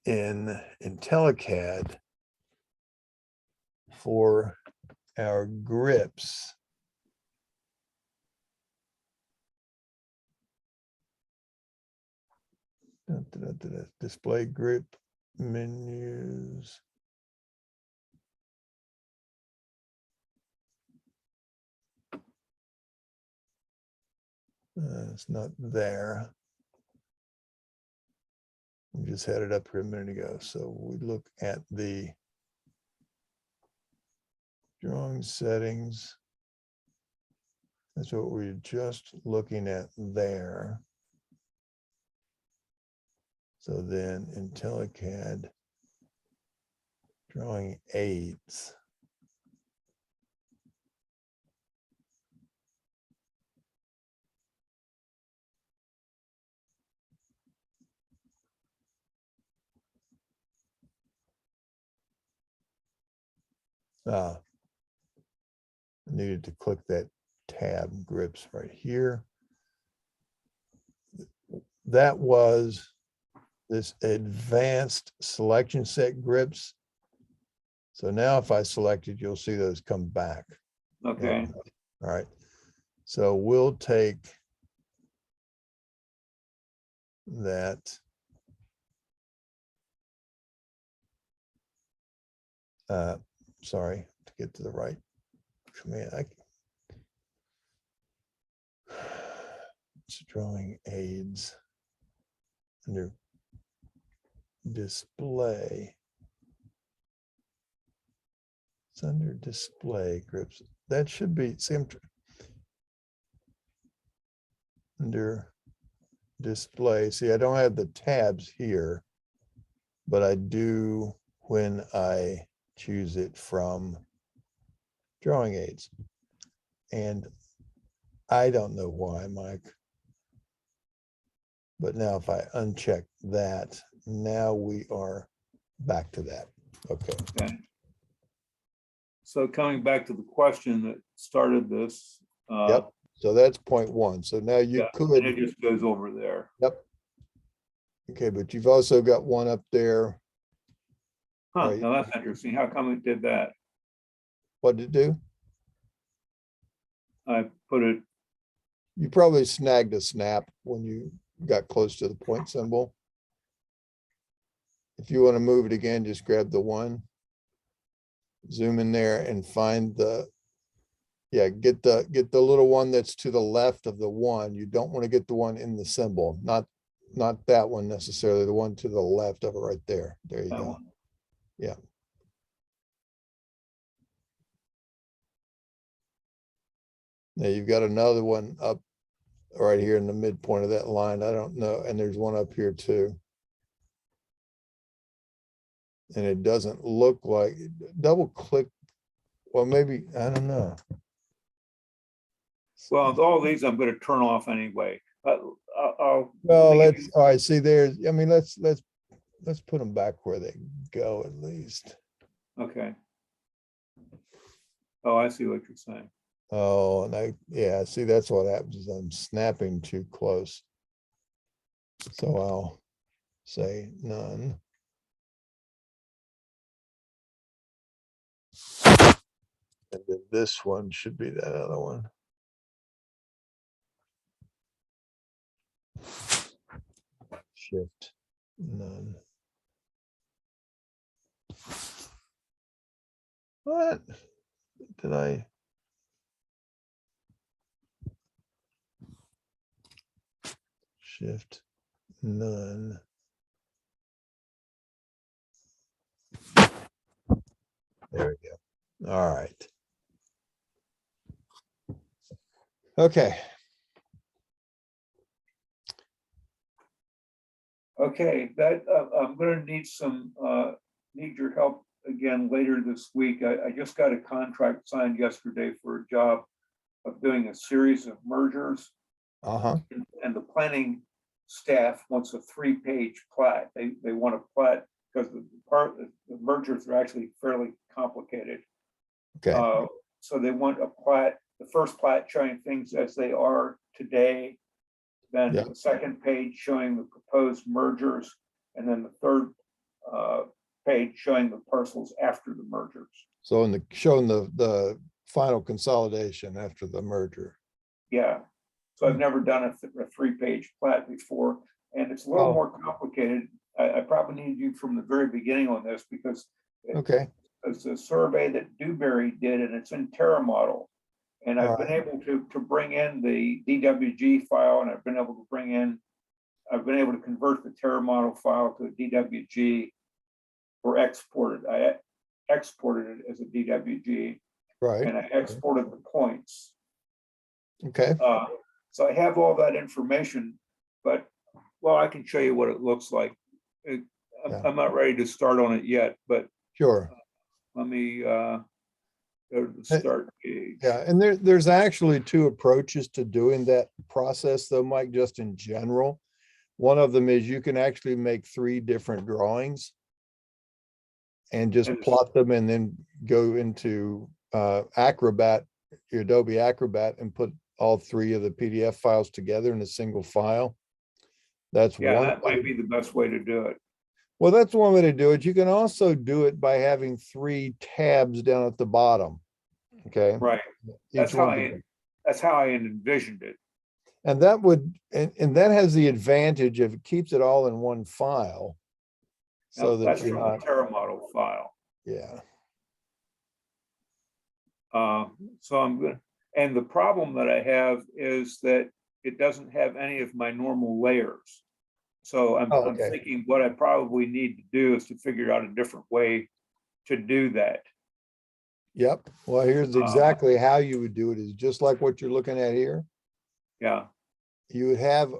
in IntelliCAD, for our grips, display grip menus. It's not there. We just had it up here a minute ago. So we look at the drawing settings. That's what we're just looking at there. So then IntelliCAD drawing aids. I needed to click that tab grips right here. That was this advanced selection set grips. So now if I select it, you'll see those come back. Okay. All right. So we'll take that. Sorry, to get to the right command. It's drawing aids under display. It's under display grips. That should be, see, I'm under display. See, I don't have the tabs here, but I do when I choose it from drawing aids. And I don't know why, Mike. But now if I uncheck that, now we are back to that. Okay. Okay. So coming back to the question that started this. Yep. So that's point one. So now you could. And it just goes over there. Yep. Okay, but you've also got one up there. Huh, Right. now that's interesting. How come it did that? What did it do? I put it, You probably snagged a snap when you got close to the point symbol. If you want to move it again, just grab the one, zoom in there and find the, get the little one that's to the left of the one. You don't want to get the one in the symbol, not that one necessarily, the one to the left of it right there. There you that go. one. Yeah. Now you've got another one up right here in the midpoint of that line. I don't know. And there's one up here too. And it doesn't look like, double click. Well, maybe, I don't know. Well, all these I'm going to turn off anyway. Well, let's, all right, see there's, I mean, let's put them back where they go at least. Okay. Oh, I see what you're saying. Oh, and yeah, see, that's what happens is I'm snapping too close. So I'll say none. And then this one should be that other one. Shift none. What did I? Shift none. There we go. All right. Okay. Okay, that I'm going to need your help again later this week. I just got a contract signed yesterday for a job of doing a series of mergers. And the planning staff wants a 3-page plat. They want a plat because the mergers are actually fairly complicated. Okay. So they want a plat, the first plat showing things as they are today, then the second page showing the proposed mergers, and then the third page showing the parcels after the mergers. So showing the final consolidation after the merger. Yeah. So I've never done a 3-page plat before, and it's a little more complicated. I probably need you from the very beginning on this because it's a survey that Dewberry did, and it's in Terra model. And I've been able to bring in the DWG file, and I've been able to convert the Terra model file to a DWG or export it. I exported it as a DWG, and I exported the points. Okay. So I have all that information, but well, I can show you what it looks like. I'm not ready to start on it yet, but sure. Let me go to the start page. Yeah, and there's actually 2 approaches to doing that process though, Mike, just in general. One of them is you can actually make 3 different drawings. and just plot them and then go into Acrobat, your Adobe Acrobat, and put all three of the PDF files together in a single file. That's Yeah, one that way. might be the best way to do it. Well, that's one way to do it. You can also do it by having three tabs down at the bottom. Okay. Right. Each That's how I envisioned it. and that would, and that has the advantage of it keeps it all in one file. So that that's you're from not, the Terra model file. yeah. So I'm good. And the problem that I have is that it doesn't have any of my normal layers. So I'm thinking what I probably need to do is to figure out a different way to do that. Yep. Well, here's exactly how you would do it, is just like what you're looking at here. Yeah. You would have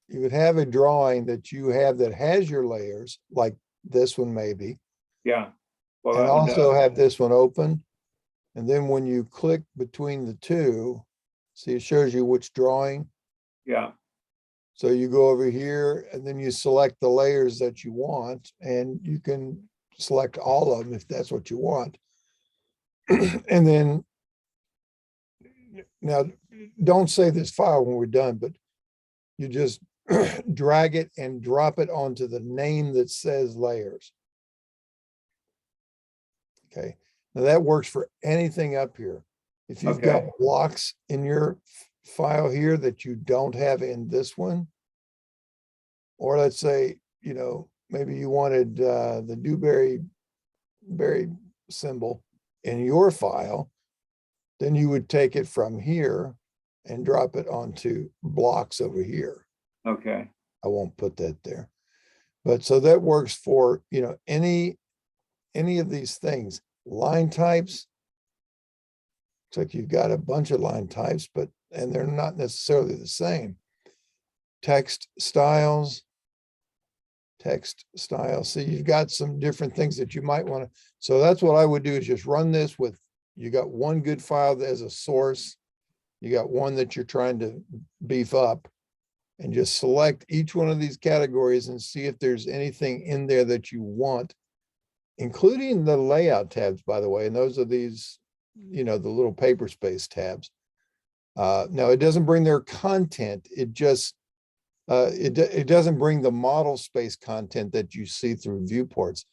you would have a drawing that you have that has your layers, like this one maybe. Yeah. Well, And that one also does. have this one open. And then when you click between the two, see, it shows you which drawing. Yeah. So you go over here and then you select the layers that you want, and you can select all of them if that's what you want. And then, now don't save this file when we're done, but you just drag it and drop it onto the name that says layers. Okay, now that works for anything up here. If you've got blocks in your file here that you don't have in this one, or let's say, you know, maybe you wanted the Dewberry symbol in your file, then you would take it from here and drop it onto blocks over here. Okay. I won't put that there. But so that works for, you know, any of these things. Line types, it's like you've got a bunch of line types, and they're not necessarily the same. Text styles. So you've got some different things that you might want to. So that's what I would do, is just run this with, you got one good file as a source. You got one that you're trying to beef up, and just select each one of these categories and see if there's anything in there that you want, including the layout tabs, by the way. And those are these, you know, the little paper space tabs. Now it doesn't bring their content. It just, it doesn't bring the model space content that you see through viewports,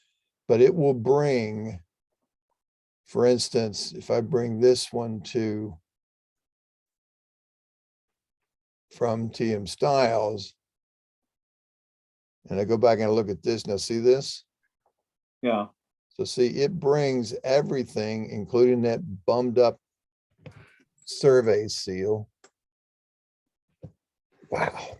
but it will bring, for instance, if I bring this one to from TM Styles, and I go back and I look at this, now see this? Yeah. So see, it brings everything, including that bummed up survey seal. Wow.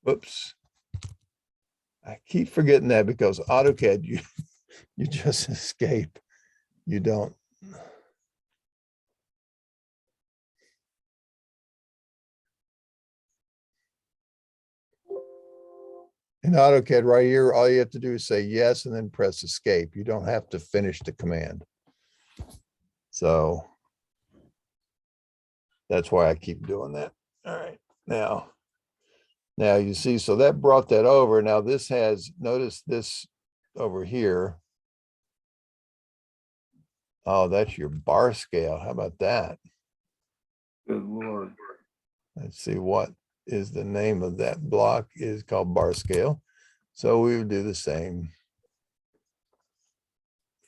Whoops. I keep forgetting that because AutoCAD, you just escape. You don't. In AutoCAD right here, all you have to do is say yes and then press escape. You don't have to finish the command. So that's why I keep doing that. All right, now you see, so that brought that over. Now this has, notice this over here. Oh, that's your bar scale. How about that? Good Lord. Let's see, what is the name of that block? Is called bar scale. So we would do the same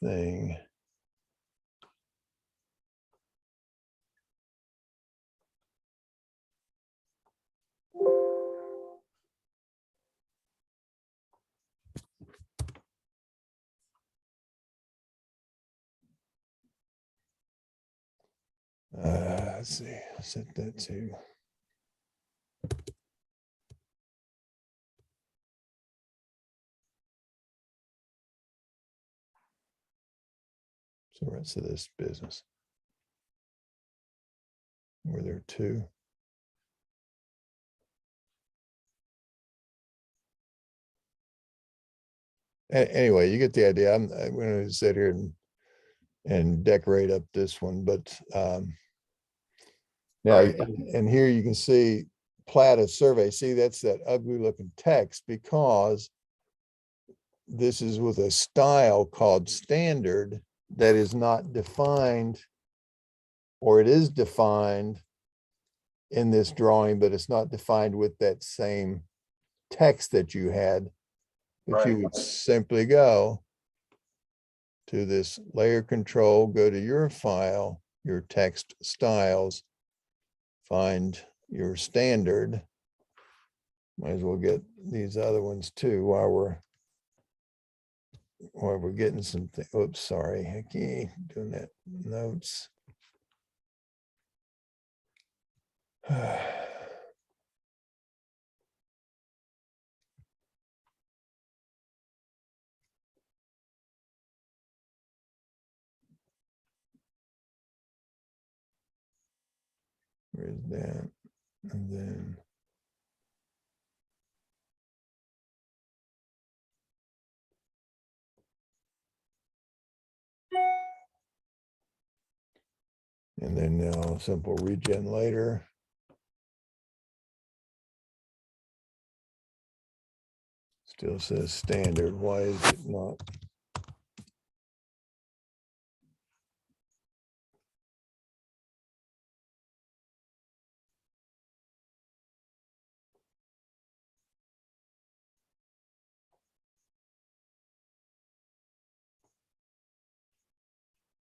thing. Let's see, I'll set that to. So the rest of this business. Were there two? Anyway, you get the idea. I'm going to sit here and decorate up this one, but now, Right. and here you can see plat of survey. See, that's that ugly looking text because this is with a style called standard that is not defined, or it is defined in this drawing, but it's not defined with that same text that you had. But you Right. would simply go to this layer control, go to your file, your text styles, find your standard. Might as well get these other ones too while we're getting some things. Oops, sorry. I keep doing that. Notes. Where's that? And then now simple regen later. Still says standard. Why is it not?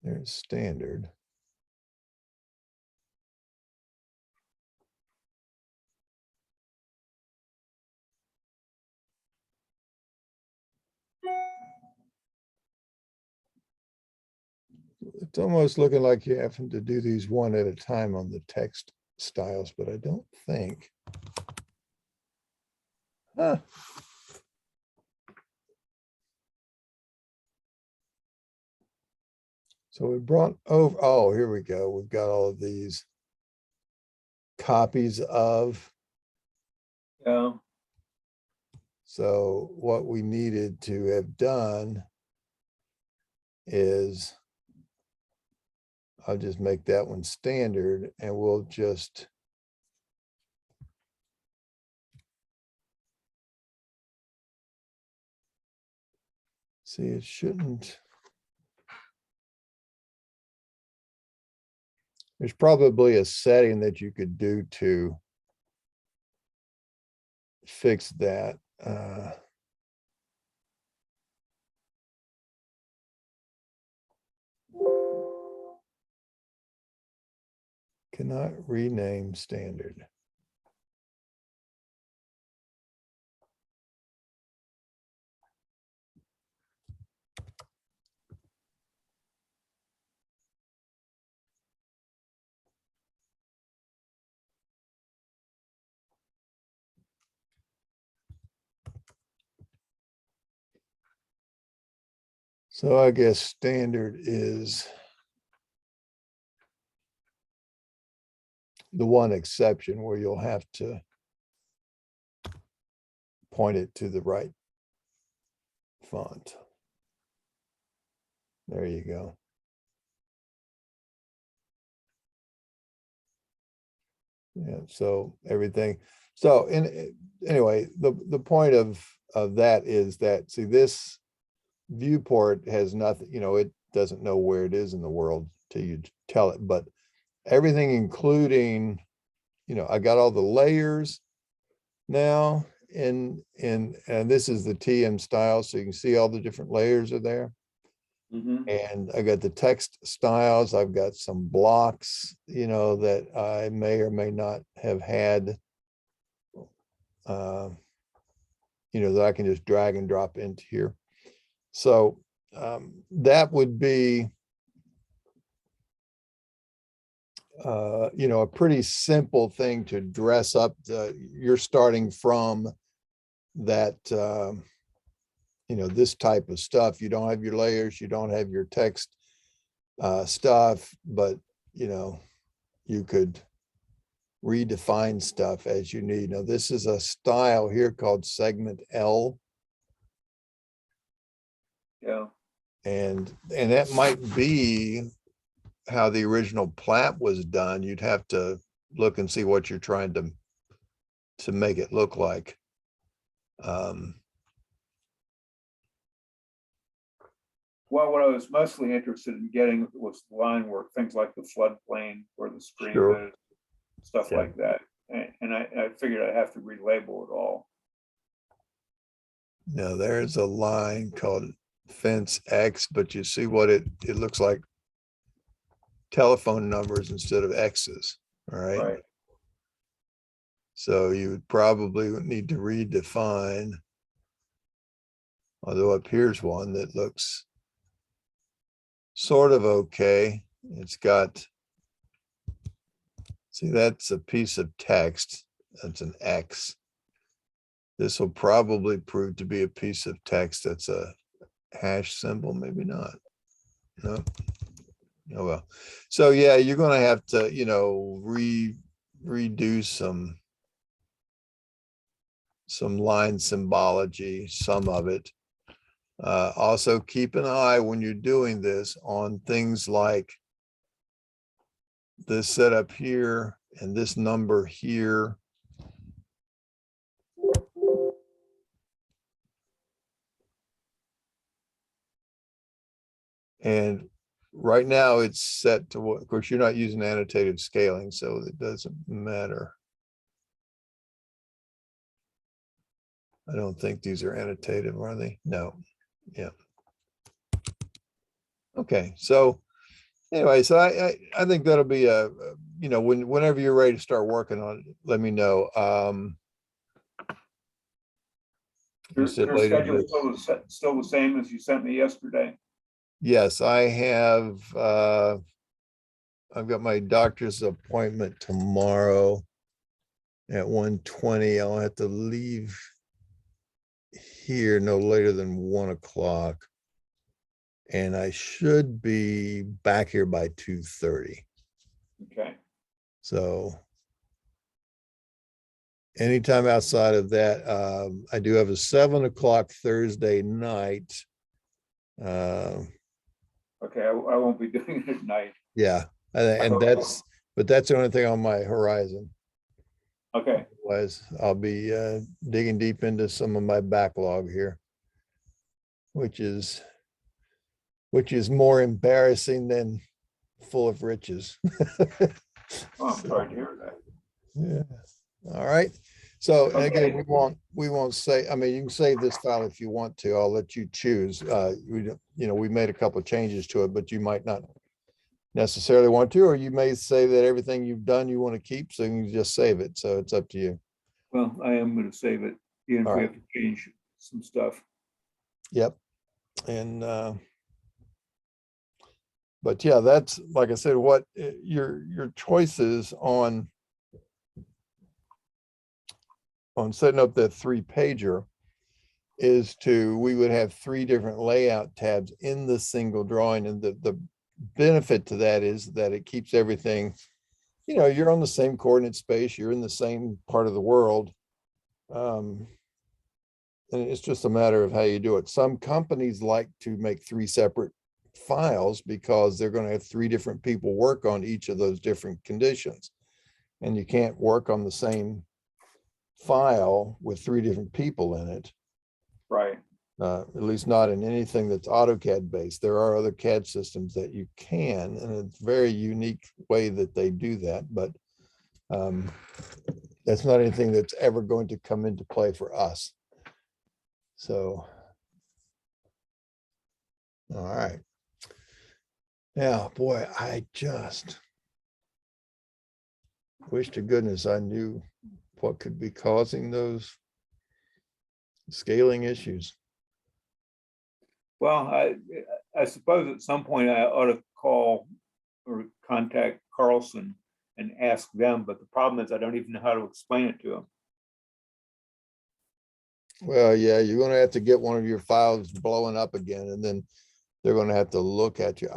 There's standard. It's almost looking like you're having to do these one at a time on the text styles, but I don't think. Huh. So we brought over, oh, here we go. We've got all of these copies of. Yeah. So what we needed to have done is, I'll just make that one standard and we'll just see, it shouldn't. There's probably a setting that you could do to fix that. Cannot rename standard. So I guess standard is the one exception where you'll have to point it to the right font. There you go. Yeah, so everything. So anyway, the point of that is that, see, this viewport has nothing, it doesn't know where it is in the world till you tell it, but everything including, I got all the layers now and this is the TM style, so you can see all the different layers are there. Mhm. And I got the text styles. I've got some blocks, that I may or may not have had, that I can just drag and drop into here. So that would be, a pretty simple thing to dress up. You're starting from that, this type of stuff. You don't have your layers, you don't have your text stuff, but you could redefine stuff as you need. Now, this is a style here called segment L. Yeah. And that might be how the original plat was done. You'd have to look and see what you're trying to make it look like. Well, what I was mostly interested in getting was the line work, things like the floodplain where the stream Sure. is, stuff Yeah. like that. And I figured I'd have to relabel it all. Now there's a line called fence X, but you see what it looks like telephone numbers instead of X's. All right. Right. So you would probably need to redefine, although up here's one that looks sort of okay. It's got, see, that's a piece of text. That's an X. This will probably prove to be a piece of text that's a hash symbol, maybe not. No. Oh, well. So yeah, you're going to have to, you know, redo some line symbology, some of it. Also keep an eye when you're doing this on things like this setup here and this number here. And right now it's set to what, of course, you're not using annotative scaling, so it doesn't matter. I don't think these are annotative, are they? No. Yeah. Okay. So anyway, so I think that'll be a, you know, whenever you're ready to start working on it, let me know. You said Your later. schedule is still the same as you sent me yesterday. Yes, I have. I've got my doctor's appointment tomorrow at 1:20. I'll have to leave here no later than 1 o'clock. And I should be back here by 2:30. Okay. So anytime outside of that, I do have a 7 o'clock Thursday night. Okay, I won't be doing it at night. Yeah, and that's, but that's the only thing on my horizon. Okay. Otherwise, I'll be digging deep into some of my backlog here, which is more embarrassing than full of riches. Oh, I'm sorry to hear that. Yeah. All right. So Okay. again, we won't say, I mean, you can save this file if you want to. I'll let you choose. You know, we made a couple of changes to it, but you might not necessarily want to, or you may say that everything you've done you want to keep, so you can just save it. So it's up to you. Well, I am going to save it, even if All we right. have to change some stuff. Yep. And but yeah, that's, like I said, what your choices on setting up that 3-pager is to, we would have 3 different layout tabs in the single drawing. And the benefit to that is that it keeps everything, you know, you're on the same coordinate space, you're in the same part of the world. And it's just a matter of how you do it. Some companies like to make 3 separate files because they're going to have 3 different people work on each of those different conditions. And you can't work on the same file with 3 different people in it. Right. At least not in anything that's AutoCAD based. There are other CAD systems that you can, and it's a very unique way that they do that, but that's not anything that's ever going to come into play for us. So, all right. Yeah, boy, I just wish to goodness I knew what could be causing those scaling issues. Well, I suppose at some point I ought to call or contact Carlson and ask them, but the problem is I don't even know how to explain it to them. Well, yeah, you're going to have to get one of your files blowing up again, and then they're going to have to look at you.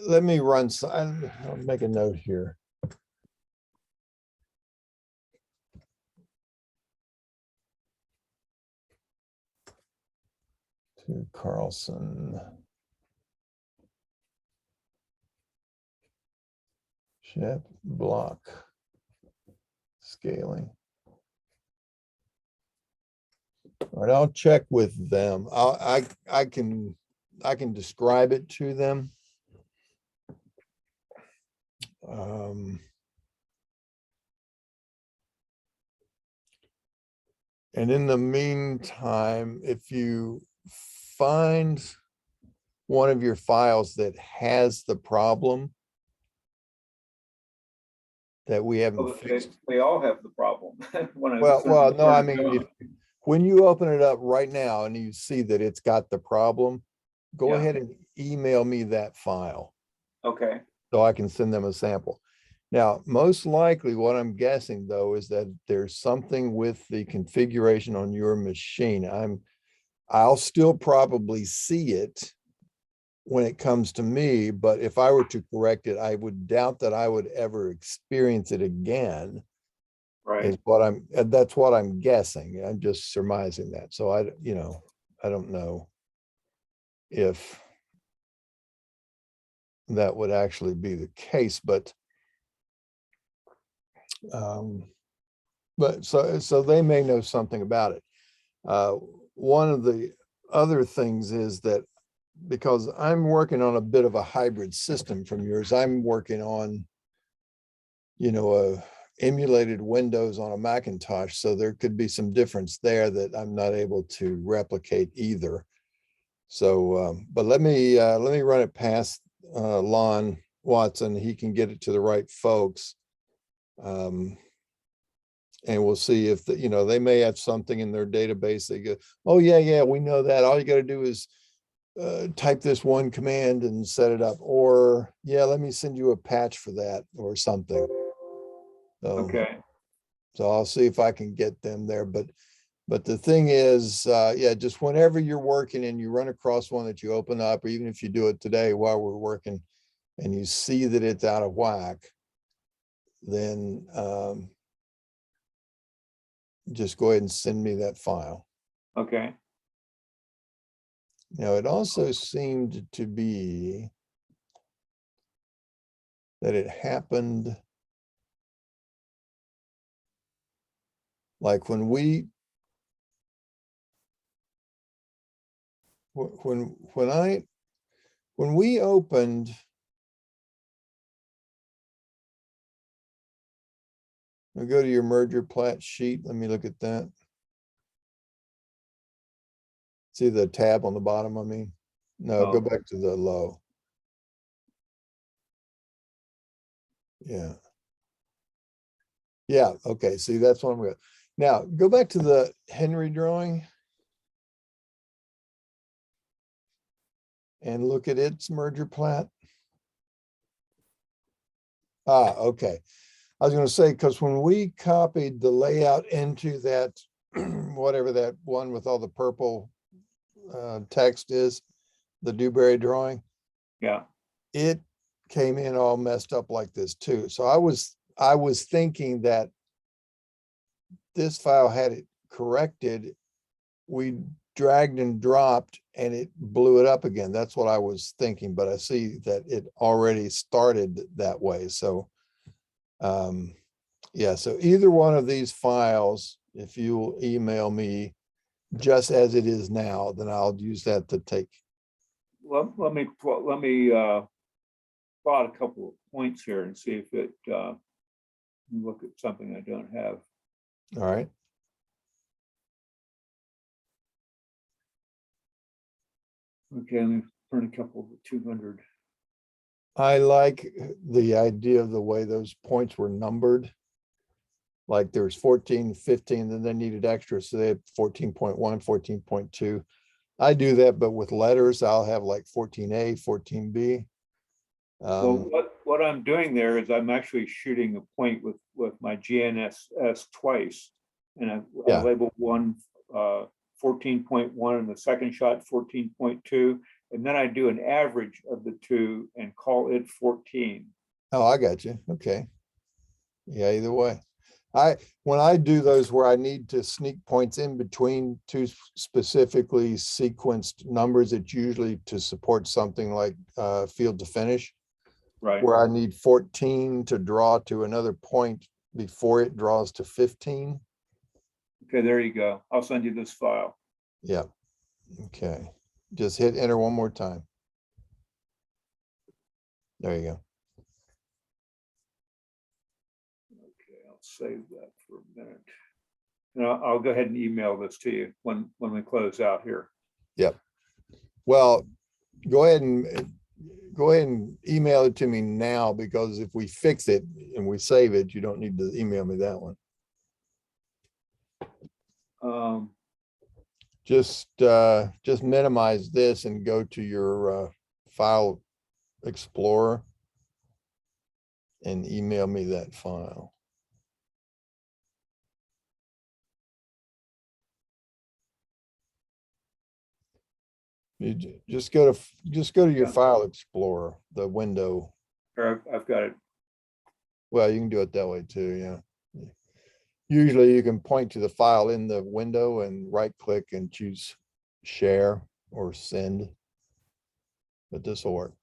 Let me run. I'll make a note here. to Carlson. SHEPP block scaling. All right, I'll check with them. I can describe it to them. And in the meantime, if you find one of your files that has the problem that we haven't Oh, fixed. they all have the problem. When Well, no, I turn it mean, on. when you open it up right now and you see that it's got the problem, go Yeah. ahead and email me that file Okay, so I can send them a sample. Now, most likely what I'm guessing though is that there's something with the configuration on your machine. I'll still probably see it when it comes to me, but if I were to correct it, I would doubt that I would ever experience it again. right. That's what I'm guessing. I'm just surmising that. So I don't know if that would actually be the case, but so they may know something about it. One of the other things is that because I'm working on a bit of a hybrid system from yours, I'm working on, emulated Windows on a Macintosh. So there could be some difference there that I'm not able to replicate either. So, but let me run it past Lon Watson. He can get it to the right folks. And we'll see if they may have something in their database. They go, oh yeah, we know that. All you got to do is type this one command and set it up, or yeah, let me send you a patch for that or something. Okay, So I'll see if I can get them there. But the thing is, yeah, just whenever you're working and you run across one that you open up, or even if you do it today while we're working and you see that it's out of whack, then just go ahead and send me that file. okay. Now, it also seemed to be that it happened like when we opened, we go to your merger plat sheet. Let me look at that. See the tab on the bottom, I mean? No, go back to the low. Yeah. Yeah, okay, see, that's what I'm with. Now, go back to the Henry drawing and look at its merger plat. Ah, okay. I was going to say, because when we copied the layout into that, whatever that one with all the purple text is, the Dewberry drawing, Yeah, it came in all messed up like this too. So I was thinking that this file had it corrected. We dragged and dropped and it blew it up again. That's what I was thinking, but I see that it already started that way. So yeah, so either one of these files, if you email me just as it is now, then I'll use that to take. let me plot a couple of points here and see if it look at something I don't have. All right. Okay, let me print a couple of 200. I like the idea of the way those points were numbered. Like there's 14, 15, and they needed extra. So they had 14.1, 14.2. I do that, but with letters, I'll have like 14A, 14B. Well, what I'm doing there is I'm actually shooting a point with my GNSS twice. And I labeled one 14.1 and the second shot 14.2. And then I do an average of the two and call it 14. Oh, I got you. Okay. Yeah, either way. When I do those where I need to sneak points in between two specifically sequenced numbers, it's usually to support something like field to finish, Right. where I need 14 to draw to another point before it draws to 15. Okay, there you go. I'll send you this file. Yeah. Okay. Just hit enter one more time. There you go. Okay, I'll save that for a minute. And I'll go ahead and email this to you when we close out here. Yep. Well, go ahead and email it to me now, because if we fix it and we save it, you don't need to email me that one. Just minimize this and go to your file explorer and email me that file. You just go to your file explorer, the window. I've got it. Well, you can do it that way too, yeah. Usually you can point to the file in the window and right click and choose share or send, but this will work.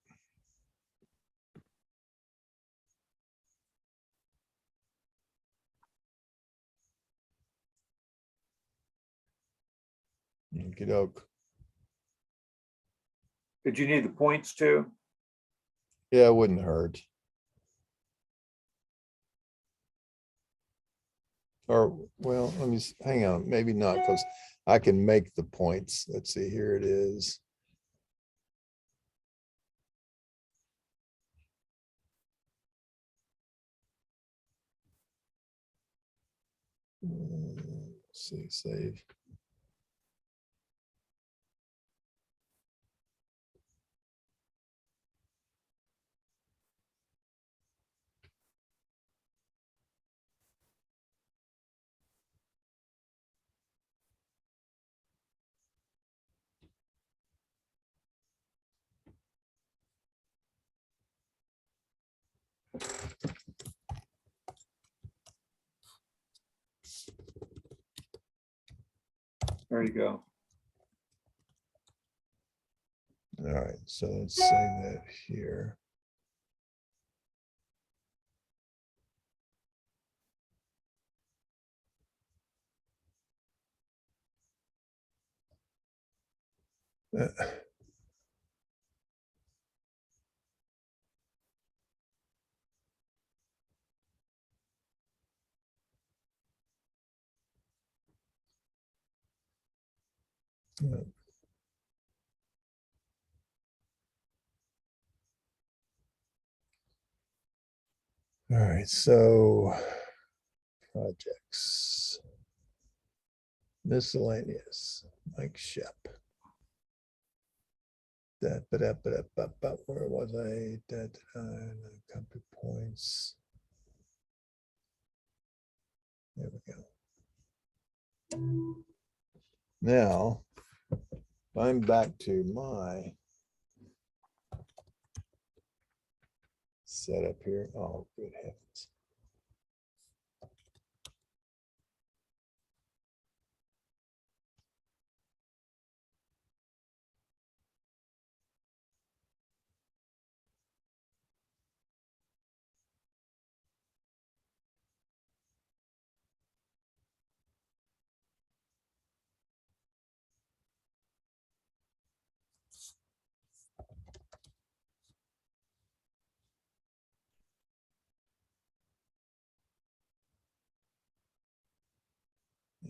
Okey-doke. Did you need the points too? Yeah, it wouldn't hurt. Or, well, let me, hang on, maybe not, because I can make the points. Let's see, here it is. Let's see, save. There you go. All right, so let's save that here. All right, so projects, miscellaneous, Mike Shep. Where was I? Copy points. There we go. Now, I'm back to my setup here. Oh, good heavens.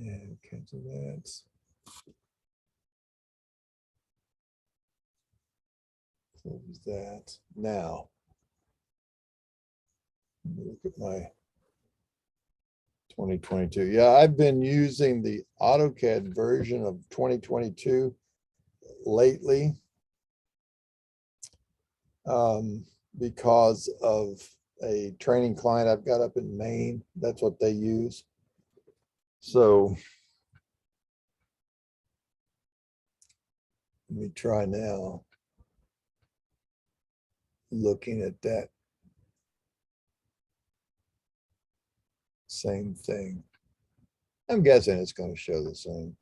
And cancel that. Close that. Now, look at my 2022. Yeah, I've been using the AutoCAD version of 2022 lately because of a training client I've got up in Maine. That's what they use. So let me try now looking at that same thing. I'm guessing it's going to show the same.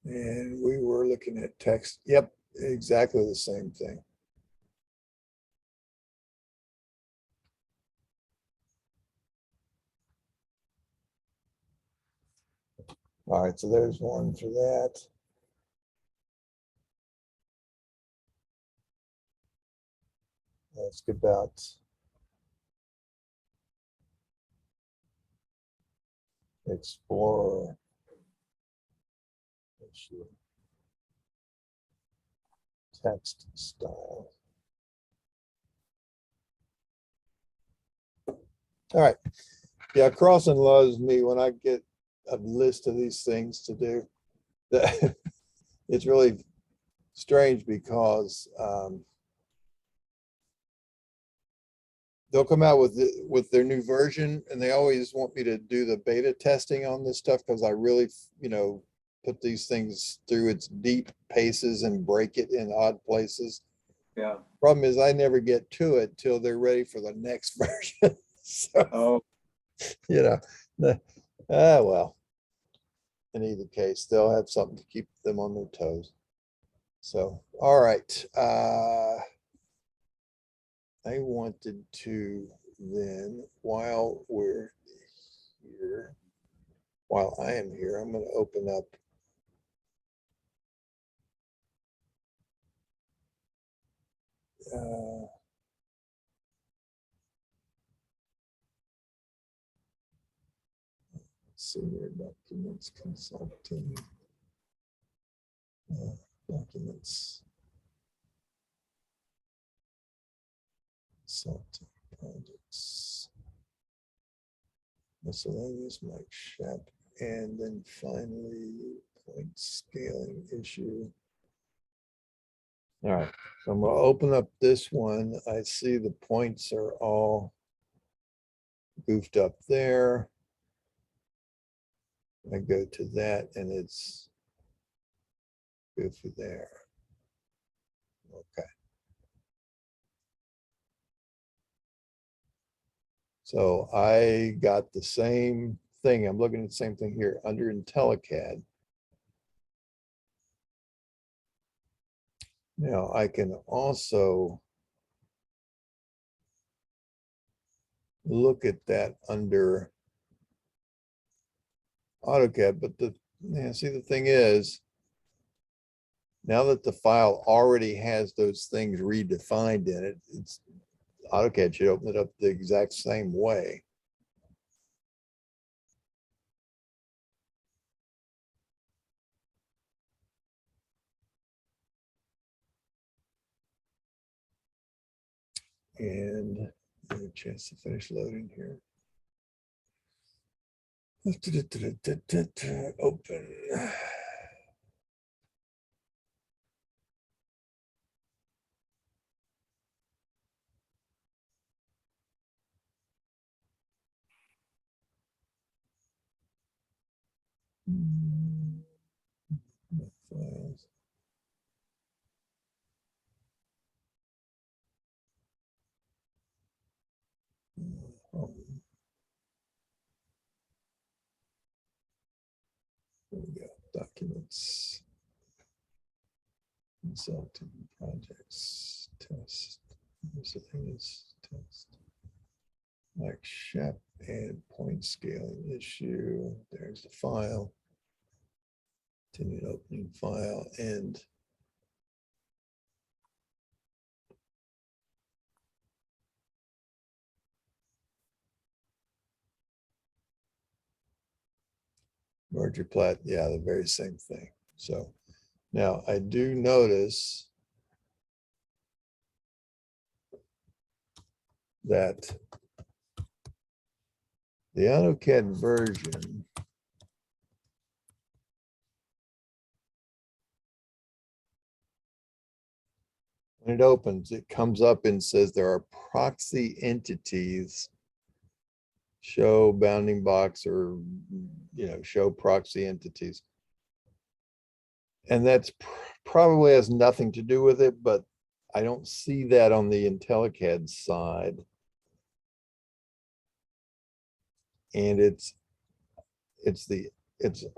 And we were looking at text. Yep, exactly the same thing. All right, so there's one for that. Let's get about Explorer issue. Text style. All right. Yeah, Carlson loves me when I get a list of these things to do. It's really strange because they'll come out with their new version, and they always want me to do the beta testing on this stuff because I really, put these things through its deep paces and break it in odd places. Yeah. Problem is I never get to it till they're ready for the next version. So, well, in either case, they'll have something to keep them on their toes. So, all right. I wanted to then, while we're here, while I am here, I'm going to open up senior documents consulting documents consulting projects miscellaneous Mike SHEPP, and then finally point scaling issue. All right, so I'm going to open up this one. I see the points are all goofed up there. I go to that and it's goofy there. Okay. So I got the same thing. I'm looking at the same thing here under IntelliCAD. Now I can also look at that under AutoCAD, but see, the thing is, now that the file already has those things redefined in it, AutoCAD should open it up the exact same way. And a chance to finish loading here. Open. Files. There we go. Documents. Consulting projects. Test. Miscellaneous test. Like SHEPP and point scaling issue. There's the file. Continue opening file and merger plat. Yeah, the very same thing. So now I do notice that the AutoCAD version when it opens, it comes up and says there are proxy entities, show bounding box, or show proxy entities. and that's probably has nothing to do with it, but I don't see that on the IntelliCAD side. And it's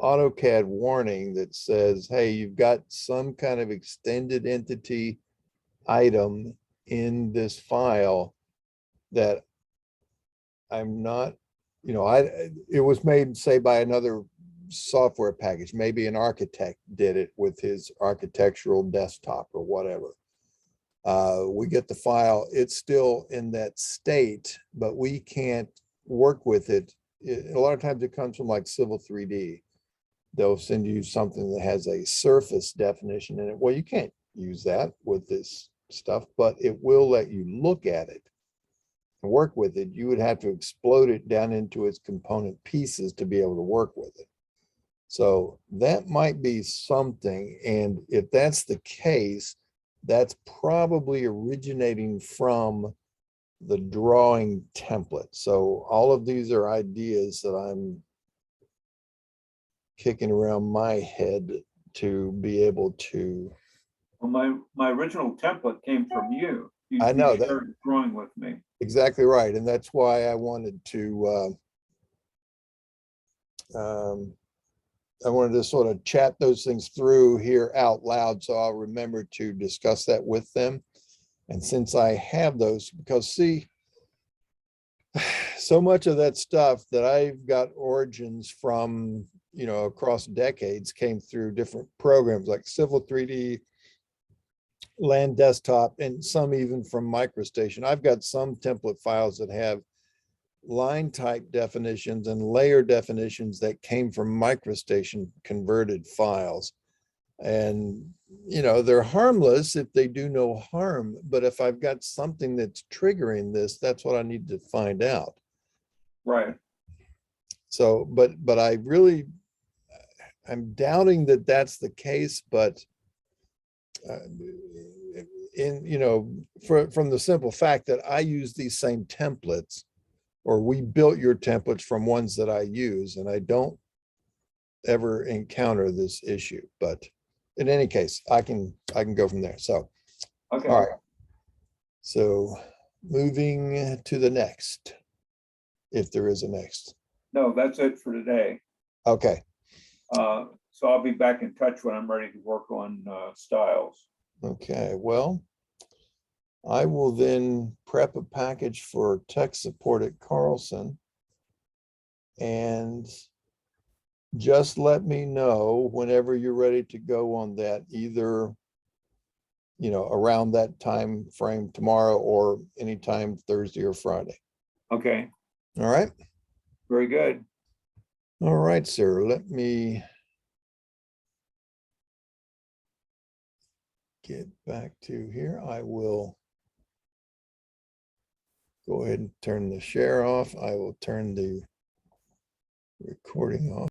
AutoCAD warning that says, hey, you've got some kind of extended entity item in this file that I'm not, it was made, say, by another software package. Maybe an architect did it with his architectural desktop or whatever. We get the file, it's still in that state, but we can't work with it. A lot of times it comes from like Civil 3D. They'll send you something that has a surface definition in it. Well, you can't use that with this stuff, but it will let you look at it and work with it. You would have to explode it down into its component pieces to be able to work with it. So that might be something. And if that's the case, that's probably originating from the drawing template. So all of these are ideas that I'm kicking around my head to be able to. Well, my original template came from you. I know you that. shared a drawing with me. Exactly right. And that's why I wanted to sort of chat those things through here out loud. So I'll remember to discuss that with them. And since I have those, because see, so much of that stuff that I've got origins from, across decades came through different programs like Civil 3D, Land Desktop, and some even from MicroStation. I've got some template files that have line type definitions and layer definitions that came from MicroStation converted files. And, they're harmless if they do no harm. But if I've got something that's triggering this, that's what I need to find out. Right. So, but I'm doubting that that's the case, but from the simple fact that I use these same templates, or we built your templates from ones that I use, and I don't ever encounter this issue. But in any case, I can go from there. So, okay. All right. So moving to the next, if there is a next. No, that's it for today. Okay. So I'll be back in touch when I'm ready to work on styles. Okay. Well, I will then prep a package for tech support at Carlson, and just let me know whenever you're ready to go on that, either around that time frame tomorrow or anytime Thursday or Friday. Okay. All right. Very good. All right, sir. Let me get back to here. I will go ahead and turn the share off. I will turn the recording off.